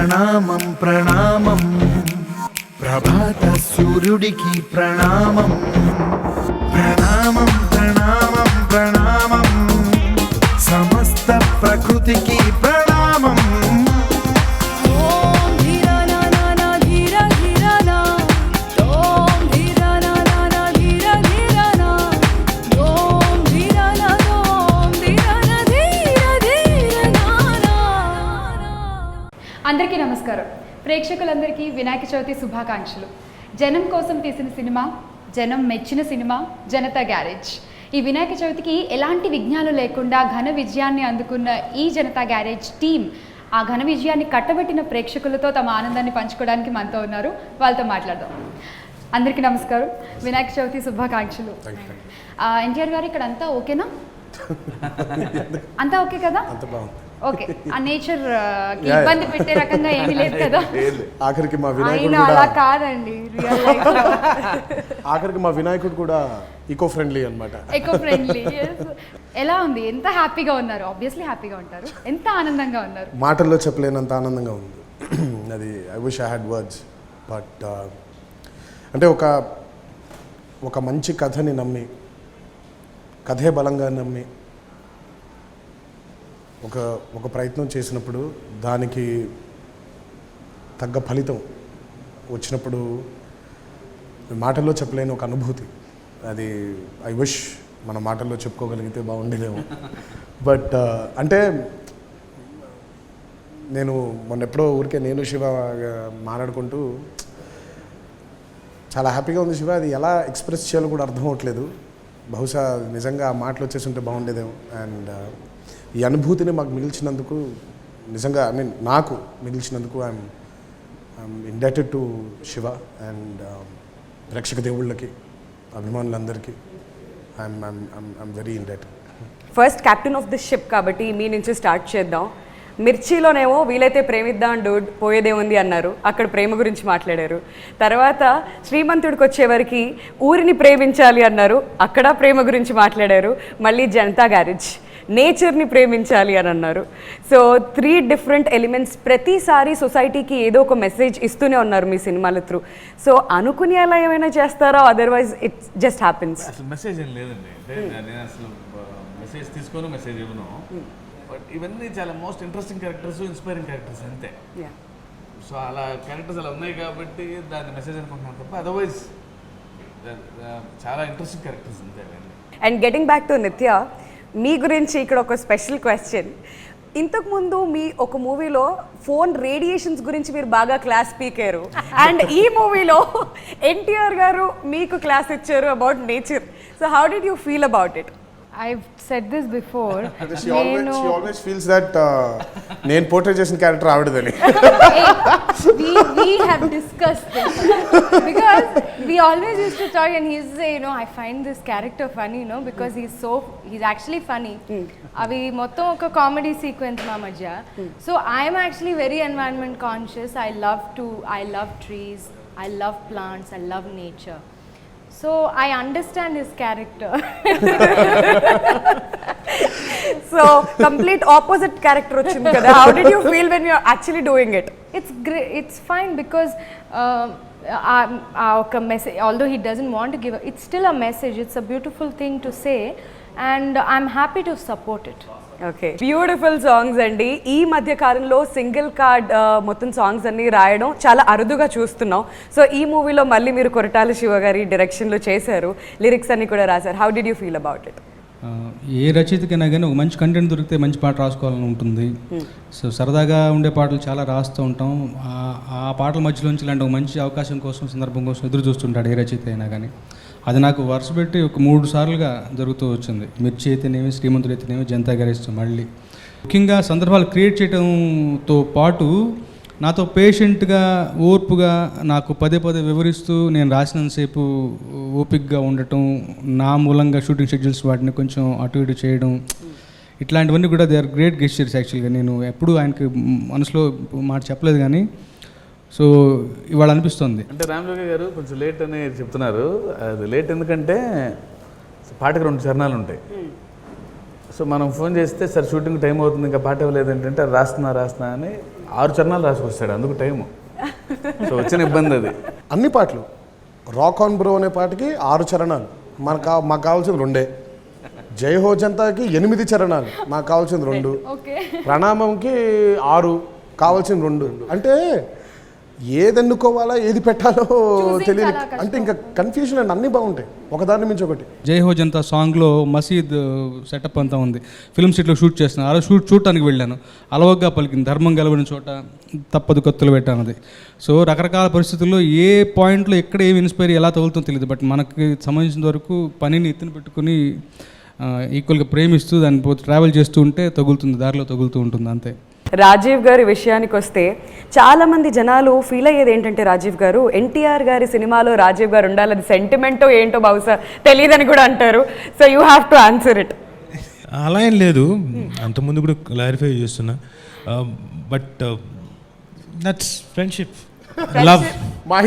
ప్రణామం ప్రణామం ప్రభాత సూర్యుడికి ప్రణామం ప్రణామం ప్రణామం ప్రణామం సమస్త ప్రకృతికి ప్రణామం. అందరికీ నమస్కారం. ప్రేక్షకులందరికీ వినాయక చవితి శుభాకాంక్షలు. జనం కోసం తీసిన సినిమా, జనం మెచ్చిన సినిమా జనతా గ్యారేజ్. ఈ వినాయక చవితికి ఎలాంటి విఘ్నాలు లేకుండా ఘన విజయాన్ని అందుకున్న ఈ జనతా గ్యారేజ్ టీం ఆ ఘన విజయాన్ని కట్టబెట్టిన ప్రేక్షకులతో తమ ఆనందాన్ని పంచుకోవడానికి మనతో ఉన్నారు. వాళ్ళతో మాట్లాడదాం. అందరికీ నమస్కారం, వినాయక చవితి శుభాకాంక్షలు. ఎన్టీఆర్ గారు ఇక్కడ అంతా ఓకేనా? అంతా ఓకే కదా? ఓకే. ఆ నేచర్ ఇబ్బంది పెట్టే రకంగా ఏమీ లేదు కదా? ఆఖరికి మా వినాయకుడు అలా కాదండి, రియల్ లైఫ్ లో ఆఖరికి మా వినాయకుడు కూడా ఈకో ఫ్రెండ్లీ అన్నమాట. Eco friendly. ఎలా ఉంది? ఎంత హ్యాపీగా ఉన్నారు? ఆబ్వియస్లీ హ్యాపీగా ఉంటారు. ఎంత ఆనందంగా ఉన్నారు? మాటల్లో చెప్పలేనంత ఆనందంగా ఉంది. అది I wish I had words. But అంటే ఒక మంచి కథని నమ్మి, కథే బలంగా నమ్మి ఒక ప్రయత్నం చేసినప్పుడు దానికి తగ్గ ఫలితం వచ్చినప్పుడు మాటల్లో చెప్పలేని ఒక అనుభూతి. అది ఐ విష్ మన మాటల్లో చెప్పుకోగలిగితే బాగుండేదేమో. బట్ అంటే నేను మొన్నెప్పుడో ఊరికే నేను శివ మాట్లాడుకుంటూ చాలా హ్యాపీగా ఉంది శివ, అది ఎలా ఎక్స్ప్రెస్ చేయాలో కూడా అర్థం అవ్వట్లేదు. బహుశా నిజంగా ఆ మాటలు వచ్చేసి ఉంటే బాగుండేదేమో. అండ్ ఈ అనుభూతిని మాకు మిగిల్చినందుకు, నిజంగా ఐ మీన్ నాకు మిగిల్చినందుకు I'm indebted to Shiva and ప్రేక్షక దేవుళ్ళకి, అభిమానులందరికీ I'm very indebted. First captain of the ship కాబట్టి మీ నుంచి స్టార్ట్ చేద్దాం. మిర్చిలోనేమో వీలైతే ప్రేమిద్దాం డూడ్ పోయేదేముంది అన్నారు, అక్కడ ప్రేమ గురించి మాట్లాడారు. తర్వాత శ్రీమంతుడికి వచ్చేవరకు ఊరిని ప్రేమించాలి అన్నారు, అక్కడ ప్రేమ గురించి మాట్లాడారు. మళ్ళీ జనతా గ్యారేజ్ నేచర్ని ప్రేమించాలి అని అన్నారు. సో 3 డిఫరెంట్ ఎలిమెంట్స్ ప్రతిసారి సొసైటీకి ఏదో ఒక మెసేజ్ ఇస్తూనే ఉన్నారు మీ సినిమాల త్రూ. సో అనుకుని అలా ఏమైనా చేస్తారా, అదర్వైజ్ ఇట్ జస్ట్ హ్యాపెన్స్? అసలు మెసేజ్ ఏం లేదండి. అంటే నేను అసలు మెసేజ్ తీసుకోను, మెసేజ్ ఇవ్వను. బట్ ఇవన్నీ చాలా most interesting characters, inspiring characters అంతే. సో అలా క్యారెక్టర్స్ అలా ఉన్నాయి కాబట్టి దాన్ని మెసేజ్ అనుకుంటున్నాను తప్ప అదర్వైజ్ చాలా ఇంట్రెస్టింగ్ క్యారెక్టర్స్ అంతే. అండ్ గెటింగ్ బ్యాక్ టు నిత్య, మీ గురించి ఇక్కడ ఒక స్పెషల్ క్వశ్చన్. ఇంతకుముందు మీ ఒక మూవీలో ఫోన్ రేడియేషన్స్ గురించి మీరు బాగా క్లాస్ పీకారు, అండ్ ఈ మూవీలో ఎన్టీఆర్ గారు మీకు క్లాస్ ఇచ్చారు about nature. So how did you feel about it? I've said this before. She always feels that నేను పోర్ట్రే చేసిన character ఆవిడదని. We have discussed this because we always used to talk and he used to say, I find this character funny, because he's actually funny. Avi mottham oka comedy sequence ma madhya. So I am actually very environment conscious. I love trees, I love plants, I love nature. So I understand his character. So complete opposite character వచ్చింది కదా. How did you feel when you are actually doing it? It's great. It's fine because oka message, although he doesn't want to give, it's still a message. It's a beautiful thing to say and I'm happy to support it. Okay, beautiful songs అండి. ఈ మధ్య కాలంలో single card మొత్తం songs అన్ని రాయడం చాలా అరుదుగా చూస్తున్నాం. సో ఈ మూవీలో మళ్ళీ మీరు కొరటాల శివ గారి డైరెక్షన్లో చేశారు, లిరిక్స్ అన్ని కూడా రాశారు. How did you feel about it? ఏ రచయితకైనా కానీ ఒక మంచి కంటెంట్ దొరికితే మంచి పాట రాసుకోవాలని ఉంటుంది. సో సరదాగా ఉండే పాటలు చాలా రాస్తూ ఉంటాం. ఆ పాటల మధ్యలోంచి ఇలాంటి ఒక మంచి అవకాశం కోసం, సందర్భం కోసం ఎదురు చూస్తుంటాడు ఏ రచయిత అయినా కానీ. అది నాకు వరుస పెట్టి ఒక 3 సార్లుగా జరుగుతూ వచ్చింది. మిర్చి అయితేనేమి, శ్రీమంతుడు అయితేనేమి, జనతా గ్యారేజ్. మళ్ళీ ముఖ్యంగా సందర్భాలు క్రియేట్ చేయడంతో పాటు నాతో పేషెంట్గా, ఓర్పుగా నాకు పదే వివరిస్తూ నేను రాసినంతసేపు ఓపికగా ఉండటం, నా మూలంగా షూటింగ్ షెడ్యూల్స్ వాటిని కొంచెం అటు ఇటు చేయడం, ఇట్లాంటివన్నీ కూడా దే ఆర్ గ్రేట్ గెస్చర్స్. యాక్చువల్గా నేను ఎప్పుడూ ఆయనకి మనసులో మాట చెప్పలేదు కానీ సో ఇవాళ అనిపిస్తుంది. అంటే రామలోకి గారు కొంచెం లేట్ అని చెప్తున్నారు. అది లేట్ ఎందుకంటే పాటకు 2 చరణాలు ఉంటాయి. సో మనం ఫోన్ చేస్తే సార్ షూటింగ్ టైం అవుతుంది ఇంకా పాట ఇవ్వలేదు ఏంటంటే రాస్తున్నా అని 6 చరణాలు రాసుకొస్తాడు, అందుకు టైము. సో వచ్చిన ఇబ్బంది అది. అన్ని పాటలు రాక్ ఆన్ బ్రో అనే పాటకి 6 చరణాలు, మాకు కావాల్సింది 2. జై హో జనతాకి 8 చరణాలు, మాకు కావాల్సింది 2. ఓకే. ప్రణామంకి 6, కావాల్సింది 2. అంటే ఏది ఎన్నుకోవాలా ఏది పెట్టాలో తెలియదు. చాలా కష్టం. అంటే ఇంకా కన్ఫ్యూజన్ అండ్ అన్నీ బాగుంటాయి ఒకదాని మించి ఒకటి. జై హో జనతా సాంగ్లో మసీద్ సెటప్ అంతా ఉంది. ఫిల్మ్ సిటీలో షూట్ చేస్తున్నాను. ఆ రోజు చూడటానికి వెళ్ళాను. అలవగ్గా పలికింది, ధర్మం గెలవని చోట తప్పదు కత్తులు పెట్టానది. సో రకరకాల పరిస్థితుల్లో ఏ పాయింట్లో ఎక్కడ ఏమి ఇన్స్పైర్ ఎలా తగులుతుందో తెలియదు. బట్ మనకి సంబంధించిన వరకు పనిని ఎత్తున పెట్టుకుని ఈక్వల్గా ప్రేమిస్తూ దాన్ని ట్రావెల్ చేస్తూ ఉంటే తగులుతుంది, దారిలో తగులుతూ ఉంటుంది, అంతే. రాజీవ్ గారి విషయానికి వస్తే చాలామంది జనాలు ఫీల్ అయ్యేది ఏంటంటే రాజీవ్ గారు ఎన్టీఆర్ గారి సినిమాలో రాజీవ్ గారు ఉండాలి, అది సెంటిమెంటో ఏంటో బహుశా తెలియదని కూడా అంటారు. So you have to answer it. అలా ఏం లేదు, అంతకుముందు కూడా క్లారిఫై చేస్తున్నా. But that's friendship, love. మా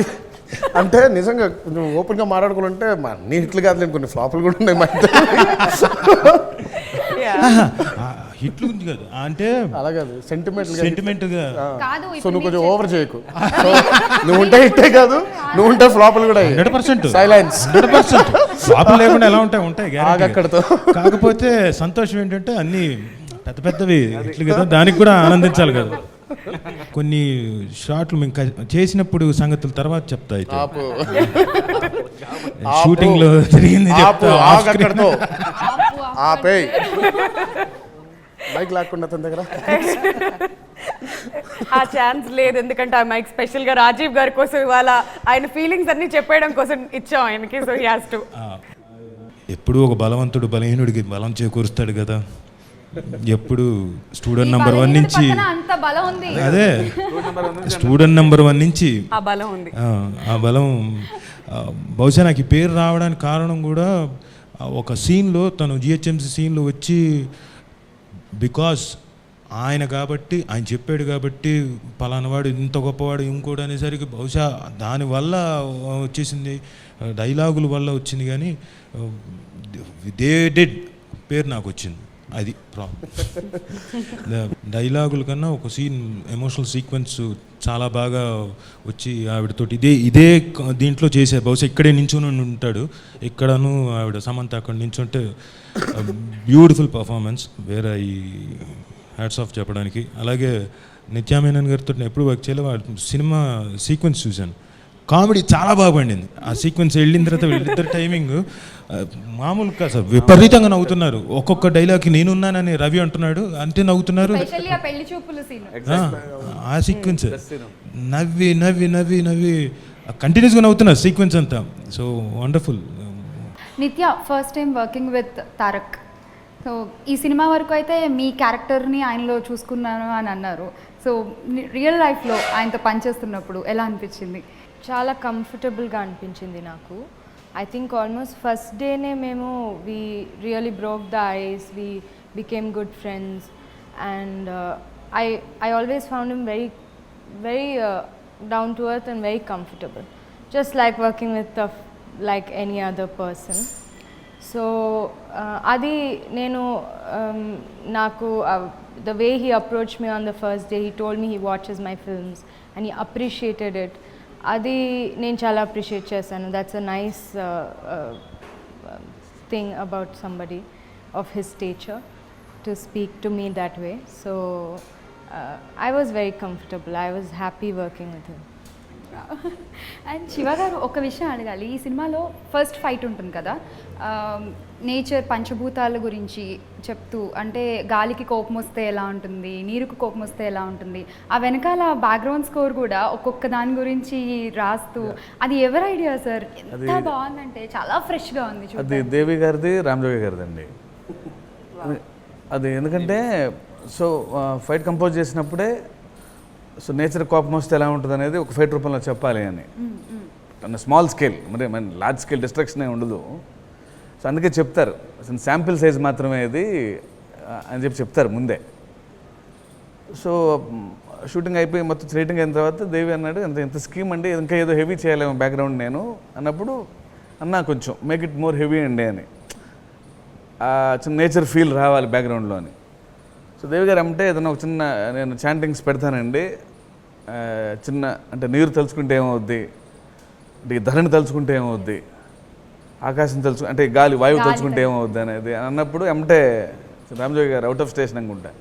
అంటే నిజంగా నువ్వు ఓపెన్గా మాట్లాడుకోవాలంటే మా అన్ని హిట్లు కాదు, కొన్ని ఫ్లాపులు కూడా ఉన్నాయి మా హిట్లు గురించి కాదు, అంటే అలా కాదు, సెంటిమెంట్గా. కాదు, సో నువ్వు కొంచెం ఓవర్ చేయకు. నువ్వు ఉంటే హిట్టే కాదు, నువ్వు ఉంటే ఫ్లాపులు కూడా 100% సైలెన్స్. 100% ఫ్లాపులు లేకుండా ఎలా ఉంటాయి guarantee. అక్కడతో. కాకపోతే సంతోషం ఏంటంటే అన్ని పెద్ద పెద్దవి హిట్లు కదా, దానికి కూడా ఆనందించాలి కదా. కొన్ని షాట్లు మేము చేసినప్పుడు సంగతులు తర్వాత చెప్తా. అయితే షూటింగ్ లో జరిగింది చెప్తా. ఆపేయ్, మైక్ లాక్కుండా తన దగ్గర. ఆ ఛాన్స్ లేదు, ఎందుకంటే ఆ మైక్ స్పెషల్గా రాజీవ్ గారి కోసం ఇవాళ ఆయన ఫీలింగ్స్ అన్ని చెప్పేయడం కోసం ఇచ్చాం ఆయనకి. So he has to. ఎప్పుడు ఒక బలవంతుడు బలహీనుడికి బలం చేకూరుస్తాడు కదా. ఎప్పుడు స్టూడెంట్ నెంబర్ 1 నుంచి, అంత బలం ఉంది. అదే స్టూడెంట్ నెంబర్ 1 నుంచి ఆ బలం ఉంది. ఆ బలం బహుశా నాకు ఈ పేరు రావడానికి కారణం కూడా ఒక సీన్లో, తను జిహెచ్ఎంసీ సీన్లో వచ్చి, బికాస్ ఆయన కాబట్టి, ఆయన చెప్పాడు కాబట్టి పలానావాడు ఇంత గొప్పవాడు ఇంకోటి అనేసరికి బహుశా దానివల్ల వచ్చేసింది, డైలాగుల వల్ల వచ్చింది. కానీ దే డెడ్ పేరు నాకు వచ్చింది, అది ప్రాబ్లం. డైలాగుల కన్నా ఒక సీన్ ఎమోషనల్ సీక్వెన్స్ చాలా బాగా వచ్చి ఆవిడతోటి ఇదే దీంట్లో చేసే, బహుశా ఇక్కడే నించుని ఉంటాడు, ఇక్కడను ఆవిడ సమంత అక్కడ నించుంటే బ్యూటిఫుల్ పర్ఫార్మెన్స్, వేరే ఈ హ్యాట్స్ ఆఫ్ చెప్పడానికి. అలాగే నిత్యామేనన్ గారితో ఎప్పుడు వర్క్ చేయలేదు, సినిమా సీక్వెన్స్ చూశాను, కామెడీ చాలా బాగా పండింది. ఆ సీక్వెన్స్ వెళ్ళిన తర్వాత వీళ్ళిద్దరు టైమింగ్ మామూలు కాదు సార్, విపరీతంగా నవ్వుతున్నారు. ఒక్కొక్క డైలాగ్కి నేనున్నానని రవి అంటున్నాడు, అంతే నవ్వుతున్నారు. ఆ సీక్వెన్స్ నవ్వి నవ్వి నవ్వి నవ్వి కంటిన్యూస్గా నవ్వుతున్నారు సీక్వెన్స్ అంతా. So wonderful. Nithya, first time working with Tarak. So ఈ సినిమా వరకు అయితే మీ క్యారెక్టర్ని ఆయనలో చూసుకున్నాను అని అన్నారు. సో రియల్ లైఫ్లో ఆయనతో పనిచేస్తున్నప్పుడు ఎలా అనిపించింది? చాలా కంఫర్టబుల్గా అనిపించింది నాకు. ఐ థింక్ ఆల్మోస్ట్ ఫస్ట్ డేనే మేము we really broke the ice, we became good friends, and I always found him very very down to earth and very comfortable, just like working with like any other person. So అది నేను నాకు the way he approached me on the first day, he told me he watches my films and he appreciated it. అది నేను చాలా appreciate చేశాను. That's a nice thing about somebody of his stature to speak to me that way. So I was very comfortable, I was happy working with him. And Shiva గారు, ఒక విషయం అడగాలి. ఈ సినిమాలో ఫస్ట్ ఫైట్ ఉంటుంది కదా, నేచర్ పంచభూతాల గురించి చెప్తూ, అంటే గాలికి కోపం వస్తే ఎలా ఉంటుంది, నీరుకు కోపం వస్తే ఎలా ఉంటుంది, ఆ వెనకాల బ్యాక్గ్రౌండ్ స్కోర్ కూడా ఒక్కొక్క దాని గురించి రాస్తూ, అది ఎవరి ఐడియా సార్? ఎంత బాగుందంటే చాలా ఫ్రెష్గా ఉంది. అది దేవి గారిది, రామజోగి గారిది అండి. అది ఎందుకంటే సో ఫైట్ కంపోజ్ చేసినప్పుడే సో నేచర్ కోపం వస్తే ఎలా ఉంటుంది అనేది ఒక ఫైట్ రూపంలో చెప్పాలి అని, స్మాల్ స్కేల్, మరి లార్జ్ స్కేల్ డిస్ట్రక్షన్ ఏమి ఉండదు. సో అందుకే చెప్తారు, అసలు శాంపిల్ సైజ్ మాత్రమే ఇది అని చెప్పి చెప్తారు ముందే. సో షూటింగ్ అయిపోయి మొత్తం రేటింగ్ అయిన తర్వాత దేవి అన్నాడు, ఇంత స్కీమ్ అండి, ఇంకా ఏదో హెవీ చేయలేము బ్యాక్గ్రౌండ్ నేను అన్నప్పుడు, అన్నా కొంచెం మేక్ ఇట్ మోర్ హెవీ అండి అని, చిన్న నేచర్ ఫీల్ రావాలి బ్యాక్గ్రౌండ్లో అని. సో దేవి గారు అంటే ఏదైనా ఒక చిన్న నేను చాంటింగ్స్ పెడతానండి, చిన్న అంటే నీరు తలుచుకుంటే ఏమవుద్ది, అంటే ఈ ధరణి తలుచుకుంటే ఏమవుద్ది, ఆకాశం అంటే గాలి వాయువు తలుచుకుంటే ఏమవుద్ది అనేది అన్నప్పుడు ఏమంటే రామజోగి గారు అవుట్ ఆఫ్ స్టేషన్ అనుకుంటా,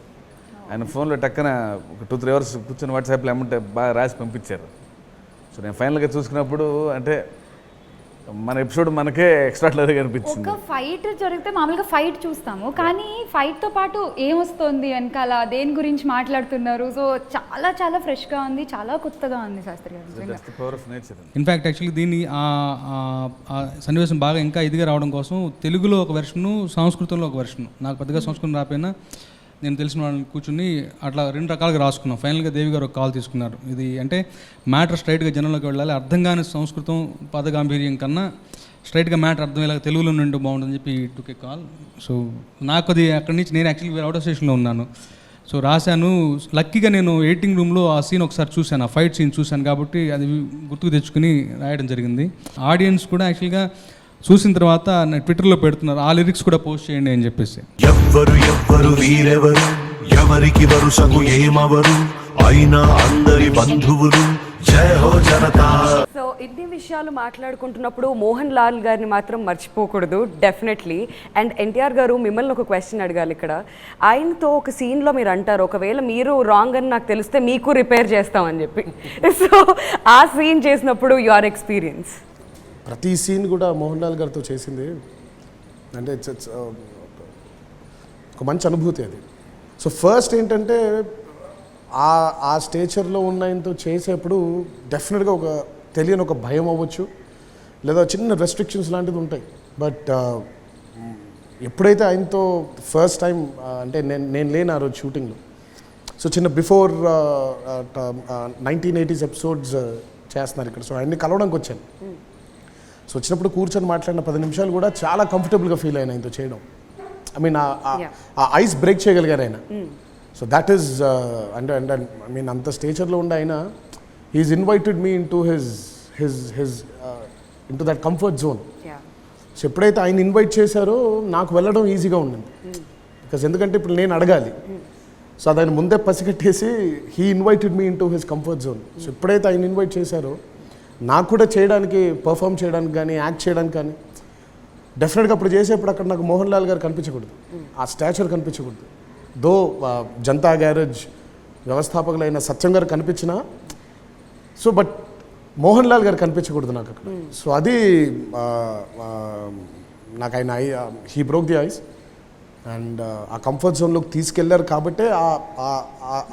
ఆయన ఫోన్లో టక్కన ఒక 2-3 అవర్స్ కూర్చొని వాట్సాప్లో ఏమంటే బాగా రాసి పంపించారు. సో నేను ఫైనల్గా చూసుకున్నప్పుడు అంటే మన ఎపిసోడ్ మనకే ఎక్స్ట్రాడినరీగా అనిపించింది. ఒక ఫైట్ జరిగితే మామూలుగా ఫైట్ చూస్తాము, కానీ ఫైట్తో పాటు ఏమొస్తుంది వెనకాల, దేని గురించి మాట్లాడుతున్నారు, సో చాలా చాలా ఫ్రెష్గా ఉంది, చాలా కొత్తగా ఉంది శాస్త్రి గారు. Power of nature. In fact actually దీన్ని ఆ సన్నివేశం బాగా ఇంకా ఇదిగా రావడం కోసం తెలుగులో ఒక వెర్షను, సంస్కృతంలో ఒక వెర్షను. నాకు పెద్దగా సంస్కృతం రాకపోయినా నేను తెలిసిన వాళ్ళని కూర్చుని అట్లా 2 రకాలుగా రాసుకున్నాం. ఫైనల్గా దేవి గారు ఒక కాల్ తీసుకున్నారు. ఇది అంటే మ్యాటర్ స్ట్రైట్గా జనంలోకి వెళ్ళాలి, అర్థం కాని సంస్కృతం పదగాంభీర్యం కన్నా స్ట్రైట్గా మ్యాటర్ అర్థమయ్యేలాగా తెలుగులో నుండి బాగుంటుందని చెప్పి టుక్ ఏ కాల్. సో నాకు అది అక్కడి నుంచి నేను యాక్చువల్లీ అవుట్ ఆఫ్ స్టేషన్లో ఉన్నాను. సో రాశాను. లక్కీగా నేను ఎడిటింగ్ రూమ్లో ఆ సీన్ ఒకసారి చూశాను, ఆ ఫైట్ సీన్ చూశాను కాబట్టి అది గుర్తుకు తెచ్చుకుని రాయడం జరిగింది. ఆడియన్స్ కూడా యాక్చువల్గా చూసిన తర్వాత ట్విట్టర్లో పెడుతున్నారు, ఆ లిరిక్స్ కూడా పోస్ట్ చేయండి అని చెప్పేసి. ఎవ్వరు వీరెవరు, ఎవరికి వరుసకు ఏమవరు, అయినా అందరి బంధువులు, జయ హో జనతా. సో ఇన్ని విషయాలు మాట్లాడుకుంటున్నప్పుడు మోహన్ లాల్ గారిని మాత్రం మర్చిపోకూడదు డెఫినెట్లీ. అండ్ ఎన్టీఆర్ గారు మిమ్మల్ని ఒక క్వశ్చన్ అడగాలి ఇక్కడ. ఆయనతో ఒక సీన్లో మీరు అంటారు, ఒకవేళ మీరు రాంగ్ అని నాకు తెలిస్తే మీకు రిపేర్ చేస్తామని చెప్పి. సో ఆ సీన్ చేసినప్పుడు యువర్ ఎక్స్పీరియన్స్. ప్రతి సీన్ కూడా మోహన్ లాల్ గారితో చేసింది అంటే ఒక మంచి అనుభూతి అది. సో ఫస్ట్ ఏంటంటే ఆ స్టేచర్లో ఉన్న ఆయనతో చేసేప్పుడు డెఫినెట్గా ఒక తెలియని ఒక భయం అవ్వచ్చు, లేదా చిన్న రెస్ట్రిక్షన్స్ లాంటిది ఉంటాయి. బట్ ఎప్పుడైతే ఆయనతో ఫస్ట్ టైం అంటే నేను లేను ఆ రోజు షూటింగ్లో, సో చిన్న బిఫోర్ 1980s ఎపిసోడ్స్ చేస్తున్నారు ఇక్కడ. సో ఆయన్ని కలవడానికి వచ్చాను. సో వచ్చినప్పుడు కూర్చొని మాట్లాడిన 10 నిమిషాలు కూడా చాలా కంఫర్టబుల్గా ఫీల్ అయినా ఆయనతో చేయడం. ఐ మీన్ ఆ ఐస్ బ్రేక్ చేయగలిగారు ఆయన. సో దట్ ఈస్ అంటే ఐ మీన్ అంత స్టేచర్లో ఉండి ఆయన he's invited me into his into that comfort zone. So ఎప్పుడైతే ఆయన ఇన్వైట్ చేశారో నాకు వెళ్ళడం ఈజీగా ఉండింది. బికాజ్ ఎందుకంటే ఇప్పుడు నేను అడగాలి, సో అది ఆయన ముందే పసిగట్టేసి he invited me into his comfort zone. So ఎప్పుడైతే ఆయన ఇన్వైట్ చేశారో నాకు కూడా చేయడానికి, పర్ఫామ్ చేయడానికి కానీ, యాక్ట్ చేయడానికి కానీ డెఫినెట్గా అప్పుడు చేసేప్పుడు అక్కడ నాకు మోహన్ లాల్ గారు కనిపించకూడదు, ఆ స్టాచర్ కనిపించకూడదు. దో జనతా గ్యారేజ్ వ్యవస్థాపకులైన సత్యం గారు కనిపించినా, సో బట్ మోహన్ లాల్ గారు కనిపించకూడదు నాకు అక్కడ. సో అది నాకు ఆయన he broke the ice and ఆ కంఫర్ట్ జోన్లోకి తీసుకెళ్లారు కాబట్టి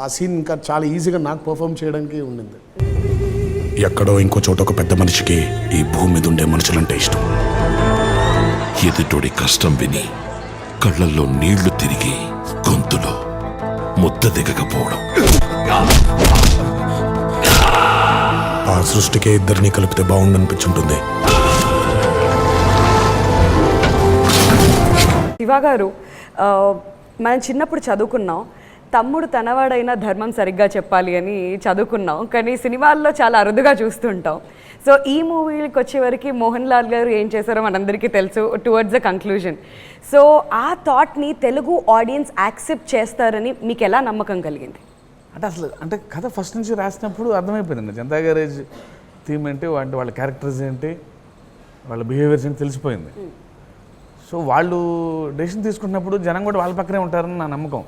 ఆ సీన్ ఇంకా చాలా ఈజీగా నాకు పర్ఫామ్ చేయడానికి ఉండింది. ఎక్కడో ఇంకో చోట ఒక పెద్ద మనిషికి ఈ భూమి మీద ఉండే మనుషులంటే ఇష్టం. ఎదుటోడి కష్టం విని కళ్ళల్లో నీళ్లు తిరిగి గొంతులో ముద్ద దిగకపోవడం. ఆ సృష్టికే ఇద్దరిని కలిపితే బాగుండనిపించుంటుంది. శివ గారు, మనం చిన్నప్పుడు చదువుకున్నాం, తమ్ముడు తనవాడైనా ధర్మం సరిగ్గా చెప్పాలి అని చదువుకున్నాం, కానీ సినిమాల్లో చాలా అరుదుగా చూస్తుంటాం. సో ఈ మూవీకి వచ్చేవరకు మోహన్ లాల్ గారు ఏం చేశారో మనందరికీ తెలుసు, టువర్డ్స్ ద కంక్లూజన్. సో ఆ థాట్ని తెలుగు ఆడియన్స్ యాక్సెప్ట్ చేస్తారని మీకు ఎలా నమ్మకం కలిగింది? అంటే అసలు అంటే కథ ఫస్ట్ నుంచి రాసినప్పుడు అర్థమైపోయిందండి, జనతా గ్యారేజ్ థీమ్ ఏంటి, వాళ్ళ క్యారెక్టర్స్ ఏంటి, వాళ్ళ బిహేవియర్స్ ఏంటి తెలిసిపోయింది. సో వాళ్ళు డెసిషన్ తీసుకుంటున్నప్పుడు జనం కూడా వాళ్ళ పక్కనే ఉంటారని నా నమ్మకం.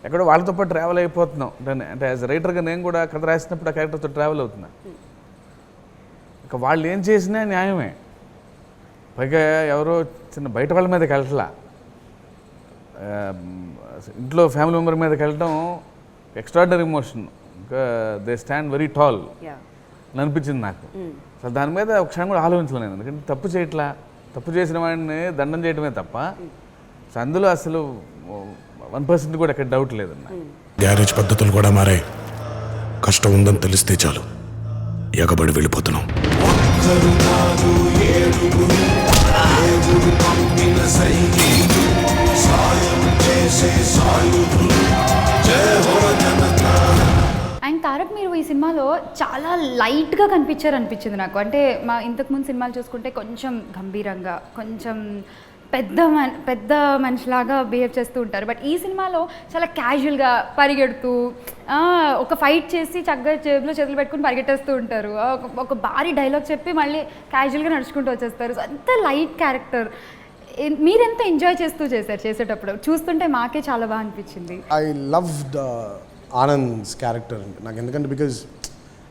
ఎక్కడో వాళ్ళతో పాటు ట్రావెల్ అయిపోతున్నాం అంటే యాజ్ రైటర్గా నేను కూడా కథ రాసినప్పుడు ఆ క్యారెక్టర్తో ట్రావెల్ అవుతున్నా. ఇక వాళ్ళు ఏం చేసినా న్యాయమే, పైగా ఎవరో చిన్న బయట వాళ్ళ మీదకి వెళ్ళట్లా, ఇంట్లో ఫ్యామిలీ మెంబర్ మీదకి వెళ్ళటం ఎక్స్ట్రాడినరీ ఎమోషన్. ఇంకా దే స్టాండ్ వెరీ టాల్ అని అనిపించింది నాకు. అసలు దాని మీద ఒక క్షణం కూడా ఆలోచించలేను, ఎందుకంటే తప్పు చేయట్లా, తప్పు చేసిన వాడిని దండం చేయడమే తప్ప సో అందులో అసలు 1% కూడా ఎక్కడ డౌట్ లేదన్న. గ్యారేజ్ పద్ధతులు కూడా మారాయి. కష్టం ఉందని తెలిస్తే చాలు ఎగబడి వెళ్ళిపోతున్నాం. అండ్ తారక్, మీరు ఈ సినిమాలో చాలా లైట్గా కనిపించారు అనిపించింది నాకు. అంటే మా ఇంతకుముందు సినిమాలు చూసుకుంటే కొంచెం గంభీరంగా, కొంచెం పెద్ద మనిషిలాగా బిహేవ్ చేస్తూ ఉంటారు. బట్ ఈ సినిమాలో చాలా క్యాజువల్గా పరిగెడుతూ ఒక ఫైట్ చేసి చక్కగా జేబులో చేతులు పెట్టుకుని పరిగెట్టేస్తూ ఉంటారు. ఒక భారీ డైలాగ్ చెప్పి మళ్ళీ క్యాజువల్గా నడుచుకుంటూ వచ్చేస్తారు. సో అంత లైట్ క్యారెక్టర్. మీరెంత ఎంజాయ్ చేస్తూ చేసేటప్పుడు చూస్తుంటే మాకే చాలా బాగా అనిపించింది. ఐ లవ్డ్ ఆనంద్స్ క్యారెక్టర్ అండి నాకు. ఎందుకంటే బికాజ్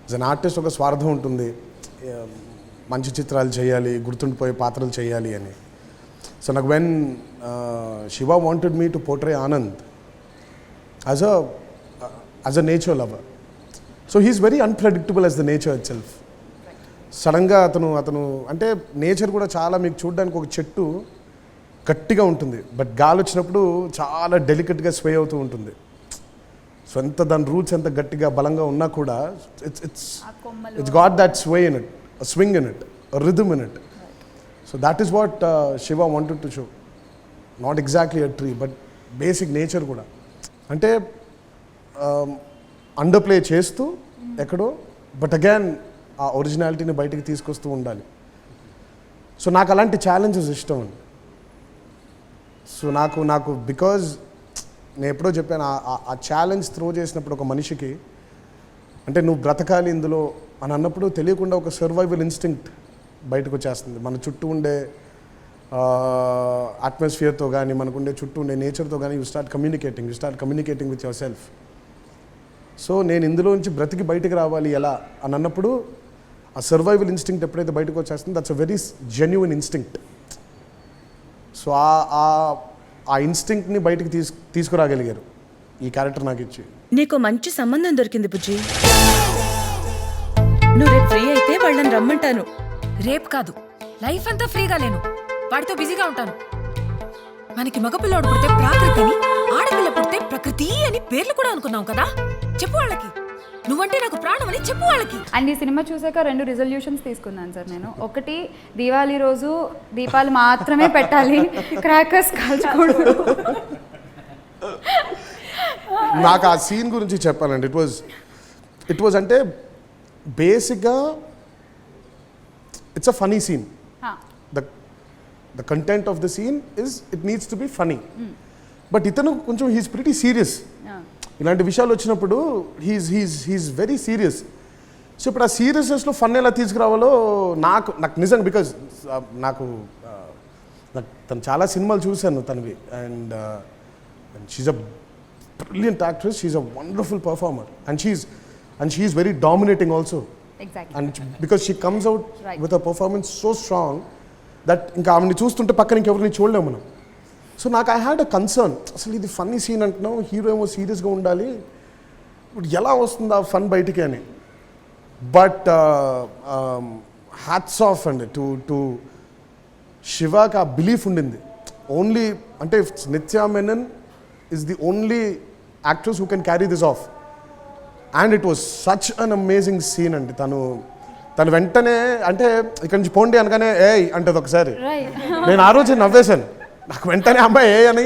యాజ్ అన్ ఆర్టిస్ట్ ఒక స్వార్థం ఉంటుంది, మంచి చిత్రాలు చేయాలి, గుర్తుండిపోయే పాత్రలు చేయాలి అని. సో నాకు when Shiva wanted me to portray Anand as a nature lover. So he's very unpredictable as the nature itself. సడన్గా అతను అంటే నేచర్ కూడా చాలా మీకు చూడడానికి ఒక చెట్టు గట్టిగా ఉంటుంది, బట్ గాలి వచ్చినప్పుడు చాలా డెలికేట్గా స్వే అవుతూ ఉంటుంది. సో ఎంత దాని రూట్స్ ఎంత గట్టిగా బలంగా ఉన్నా కూడా it's got that sway in it, swing in it, rhythm in it. So that is what Shiva wanted to show. Not exactly a tree but basic nature కూడా. అంటే అండర్ ప్లే చేస్తూ ఎక్కడో, బట్ అగైన్ ఆ ఒరిజినాలిటీని బయటికి తీసుకొస్తూ ఉండాలి. సో నాకు అలాంటి ఛాలెంజెస్ ఇష్టం అండి. సో నాకు బికాజ్ నేను ఎప్పుడో చెప్పాను, ఆ ఛాలెంజ్ త్రో చేసినప్పుడు ఒక మనిషికి అంటే నువ్వు బ్రతకాలి ఇందులో అని అన్నప్పుడు తెలియకుండా ఒక సర్వైవల్ ఇన్స్టింక్ట్ బయటకు వచ్చేస్తుంది. మన చుట్టూ ఉండే అట్మాస్ఫియర్తో కానీ మనకుండే చుట్టూ ఉండే నేచర్తో కానీ you start communicating with your self. So నేను ఇందులోంచి బ్రతికి బయటకు రావాలి ఎలా అని అన్నప్పుడు ఆ సర్వైవల్ ఇన్స్టింక్ట్ ఎప్పుడైతే బయటకు వచ్చేస్తుందో that's a very genuine instinct. So ఆ ఇన్స్టింక్ట్ని బయటికి తీసుకురాగలిగారు ఈ క్యారెక్టర్ నాకు ఇచ్చి. నీకు మంచి సంబంధం దొరికింది బుజ్జి. నువ్వు రేపు ఫ్రీ అయితే వాళ్ళని రమ్మంటాను. రేపు కాదు, లైఫ్ అంతా ఫ్రీగా లేను, వాడితో బిజీగా ఉంటాను. మనకి మగపిల్లోడు పుడితే ప్రాకృతి అని, ఆడపిల్ల పుడితే ప్రకృతి అని పేర్లు కూడా అనుకున్నావు కదా. చెప్పు వాళ్ళకి, నువ్వంటే నాకు ప్రాణం అని చెప్పు వాళ్ళకి. అండ్ ఈ సినిమా చూసాక 2 రిజల్యూషన్స్ తీసుకున్నాను సార్ నేను. ఒకటి, దీవాళీ రోజు దీపాలు మాత్రమే పెట్టాలి, క్రాకర్స్ కాల్చకూడదు. నాకు ఆ సీన్ గురించి చెప్పాలండి. ఇట్ వాజ్ అంటే బేసిక్గా it's a funny scene. The content of the scene is it needs to be funny, but ఇతను కొంచెం హీస్ ప్రిటీ సీరియస్. ఇలాంటి విషయాలు వచ్చినప్పుడు హీస్ వెరీ సీరియస్. సో ఇప్పుడు ఆ సీరియస్నెస్లో ఫన్ ఎలా తీసుకురావాలో నాకు నిజంగా బికాజ్ నాకు తను చాలా సినిమాలు చూశాను తనవి. And she's a brilliant actress, she's a wonderful performer, and she is very dominating also. Exactly. And because she comes out with a performance so strong that ఇంకా ఆమెని చూస్తుంటే పక్కన ఇంకెవరిని చూడలేము మనం. సో నాకు ఐ హ్యాడ్ అ కన్సర్న్, అసలు ఇది ఫన్నీ సీన్ అంటున్నావు, హీరో ఏమో సీరియస్గా ఉండాలి, ఇప్పుడు ఎలా వస్తుంది ఆ ఫన్ బయటికి అని. బట్ హ్యాట్స్ ఆఫ్ అండి టు శివాకి ఆ బిలీఫ్ ఉండింది. ఓన్లీ అంటే Nitya Menon is the only actress who can carry this off. And it was such an amazing scene అండి. తను వెంటనే అంటే ఇక్కడి నుంచి పోండి అనగానే ఏయ్ అంటది ఒకసారి. నేను ఆ రోజు నవ్వేశాను. నాకు వెంటనే అమ్మాయి ఏ అని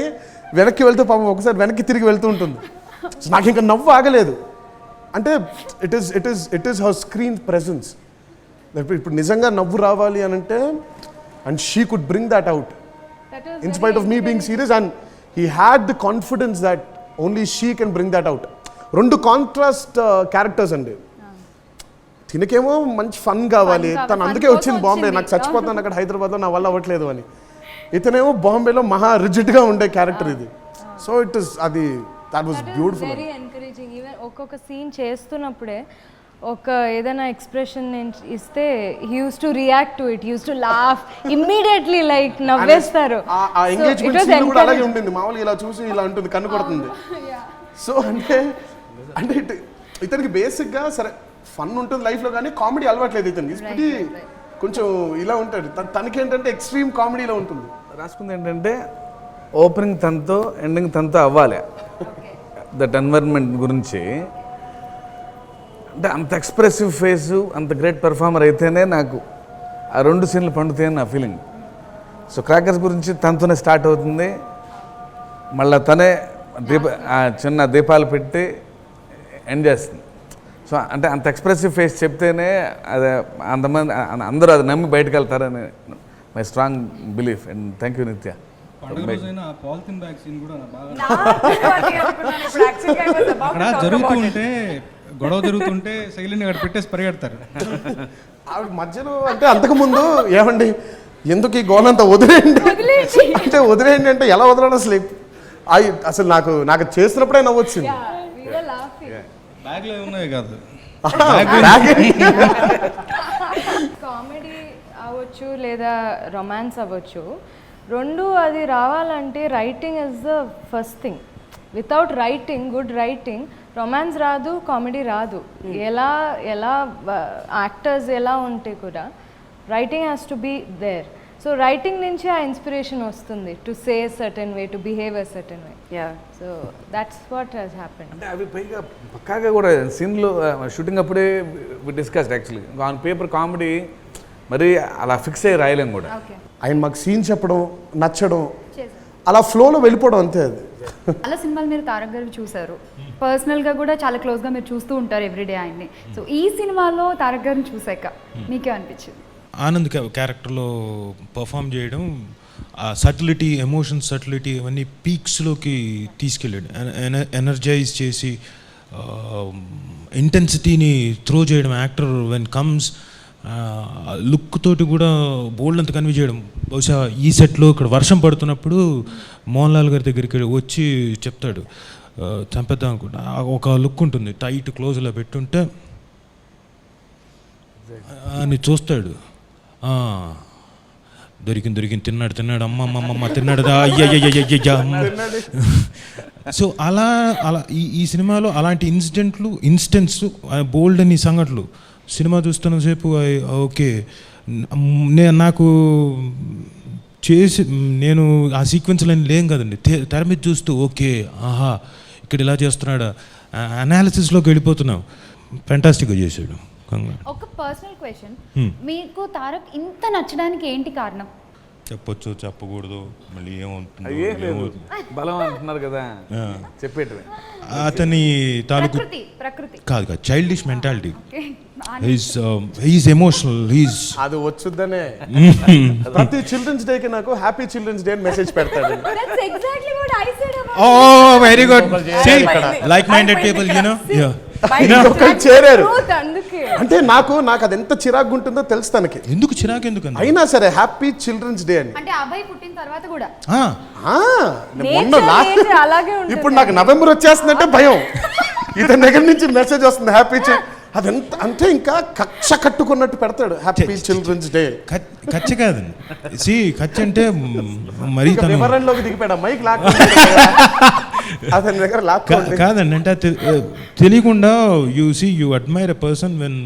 వెనక్కి వెళ్తూ పాపం ఒకసారి వెనక్కి తిరిగి వెళ్తూ ఉంటుంది. సో నాకు ఇంకా నవ్వు ఆగలేదు. అంటే it is her screen presence. ఇప్పుడు నిజంగా నవ్వు రావాలి అని అంటే and she could bring that out in spite of me being serious, and he had the confidence that only she can bring that out. 2 contrast characters అండి. తినకేమో మంచి fun కావాలి, తను అందుకే వచ్చింది బాంబే, నాకు చచ్చిపోతాను అక్కడ హైదరాబాద్లో నా వల్ల అవ్వట్లేదు అని. ఇతనేమో బాంబేలో మహా రిజిడ్గా ఉండే క్యారెక్టర్ ఇది. సో ఇట్ ఇస్ అది that was beautiful. Very encouraging. Even ఒక్కొక్క సీన్ చేస్తున్నప్పుడే ఒక ఏదైనా ఎక్స్ప్రెషన్ ఇస్తే he use to react to it, use to laugh immediately, like నవ్వేస్తారు. ఆ ఎంగేజ్మెంట్ సీన్ కూడా అలాగే ఉంటుంది. మామూలుగా ఇలా చూసి ఇలా ఉంటుంది, కన్ను కొడుతుంది. సో అంటే ఇతనికి బేసిక్గా సరే ఫన్ ఉంటుంది లైఫ్లో, కానీ కామెడీ అలవాట్లేదు ఇతనికి. కొంచెం ఇలా ఉంటాడు. తనకేంటంటే ఎక్స్ట్రీమ్ కామెడీలో ఉంటుంది. రాసుకుంది ఏంటంటే ఓపెనింగ్ తనతో ఎండింగ్ తనతో అవ్వాలి. దట్ ఎన్వైరన్మెంట్ గురించి అంటే అంత ఎక్స్ప్రెసివ్ ఫేసు, అంత గ్రేట్ పెర్ఫార్మర్ అయితేనే నాకు ఆ 2 సీన్లు పండుతాయని నా ఫీలింగ్. సో క్రాకర్స్ గురించి తనతోనే స్టార్ట్ అవుతుంది, మళ్ళీ తనే చిన్న దీపాలు పెట్టి ఎండ్ చేస్తుంది. సో అంటే అంత ఎక్స్ప్రెసివ్ ఫేస్ చెప్తేనే అదే అంతమంది అందరూ అది నమ్మి బయటకు వెళ్తారని my strong belief. And thank you నిత్య. పండుగ రోజైనా పాలిథిన్ బ్యాగ్ సీన్ కూడా బాగా ఇప్పుడు actually I was about to అక్కడ talk జరుగుతూ about it. ఉంటే గొడవ జరుగుతుంటే సైలెంట్ అక్కడ పెట్టేసి పరిగెడతారు. ఆవిడ మధ్యలో అంటే అంతకుముందు ఏమండి ఎందుకు ఈ గోలంతా వదిలేయండి అంటే వదిలేయండి అంటే ఎలా వదలడం అసలు నాకు చేసినప్పుడే నవ్వొచ్చింది. బ్యాగ్లో ఉన్నాయి కాదు, కామెడీ అవ్వచ్చు లేదా రొమాన్స్ అవ్వచ్చు, రెండు అది రావాలంటే writing is the first thing. Without writing, good writing, romance రాదు, కామెడీ రాదు. ఎలా యాక్టర్స్ ఎలా ఉంటే కూడా writing has to be there. So writing నుంచి ఆ ఇన్స్పిరేషన్ వస్తుంది to say certain way, to behave a certain way. So that's what has happened. అంటే అవి పైగా పక్కాగా కూడా సీన్లో షూటింగ్ అప్పుడే discussed actually. On paper comedy మరి అలా ఫిక్స్ అయ్యి రాయలేం కూడా. ఆయన మాకు సీన్ చెప్పడం, నచ్చడం, అలా ఫ్లోలో వెళ్ళిపోవడం అంతే. అది చాలా సినిమాలు మీరు తారక్ గారు చూసారు, పర్సనల్గా కూడా చాలా క్లోజ్గా మీరు చూస్తూ ఉంటారు ఎవ్రీడే ఆయన్ని. సో ఈ సినిమాలో తారక్ గారిని చూసాక మీకే అనిపించింది? ఆనంద్ క్యారెక్టర్లో పర్ఫామ్ చేయడం, ఆ సటిలిటీ, ఎమోషన్ సటిలిటీ అవన్నీ పీక్స్లోకి తీసుకెళ్ళాడు. ఎనర్జైజ్ చేసి ఇంటెన్సిటీని త్రో చేయడం. యాక్టర్ వెన్ కమ్స్ లుక్ తోటి కూడా బోల్డ్ అంత కన్వే చేయడం. బహుశా ఈ సెట్లో ఇక్కడ వర్షం పడుతున్నప్పుడు మోహన్ లాల్ గారి దగ్గరికి వచ్చి చెప్తాడు చంపేద్దాం అనుకుంటా. ఒక లుక్ ఉంటుంది, టైట్ క్లోజ్లో పెట్టుంటే అని చూస్తాడు. దొరికింది తిన్నాడు అమ్మమ్మ తిన్నాడు అయ్యయ్యయ్యయ్య. సో అలా ఈ సినిమాలో అలాంటి ఇన్సిడెంట్స్ బోల్డ్ అని సంఘటనలు సినిమా చూస్తున్నసేపు ఓకే నాకు నేను ఆ సీక్వెన్స్లో లేం కదండి, తెర మీద చూస్తూ ఓకే ఆహా ఇక్కడ ఇలా చేస్తున్నాడా అనాలిసిస్లోకి వెళ్ళిపోతున్నాం. ఫ్యాంటాస్టిక్గా చేశాడు. ఒక పర్సనల్ క్వశ్చన్, మీకు తారక్ ఇంత నచ్చడానికి ఏంటి కారణం? చెప్పొచ్చు, చెప్పకూడదు, మళ్ళీ ఏమవుతుంది బలం అంటున్నారు కదా చెప్పేటి. అతని తాలూకు ప్రకృతి కాదు చైల్డిష్ మెంటాలిటీ. He's emotional. అది వచ్చుద్దనే ప్రతి చిల్డ్రన్స్ డేకి నాకు హ్యాపీ చిల్డ్రన్స్ డే అని మెసేజ్ పెడతాడు. Very good. Like minded people చేరారు అంటే నాకు అది ఎంత చిరాకు ఉంటుందో తెలుసు తనకి. ఎందుకు చిరాకు ఎందుకు అయినా సరే హ్యాపీ చిల్డ్రన్స్ డే అని. అంటే అబ్బాయి పుట్టిన తర్వాత కూడా ఇప్పుడు నాకు నవంబర్ వచ్చేస్తుందంటే భయం. ఇతని దగ్గర నుంచి మెసేజ్ వస్తుంది హ్యాపీ అదంతా అంటే ఇంకా కక్ష కట్టుకున్నట్టు పెడతాడు హ్యాపీ చిల్డ్రన్స్ డే. కచ్చ కాదండి, కచ్చ అంటే మరీ వివరణలోకి దిగిపోయాడు మైక్ లాక్ అతని దగ్గర లాక్ కాదండి. అంటే తెలియకుండా you admire a person when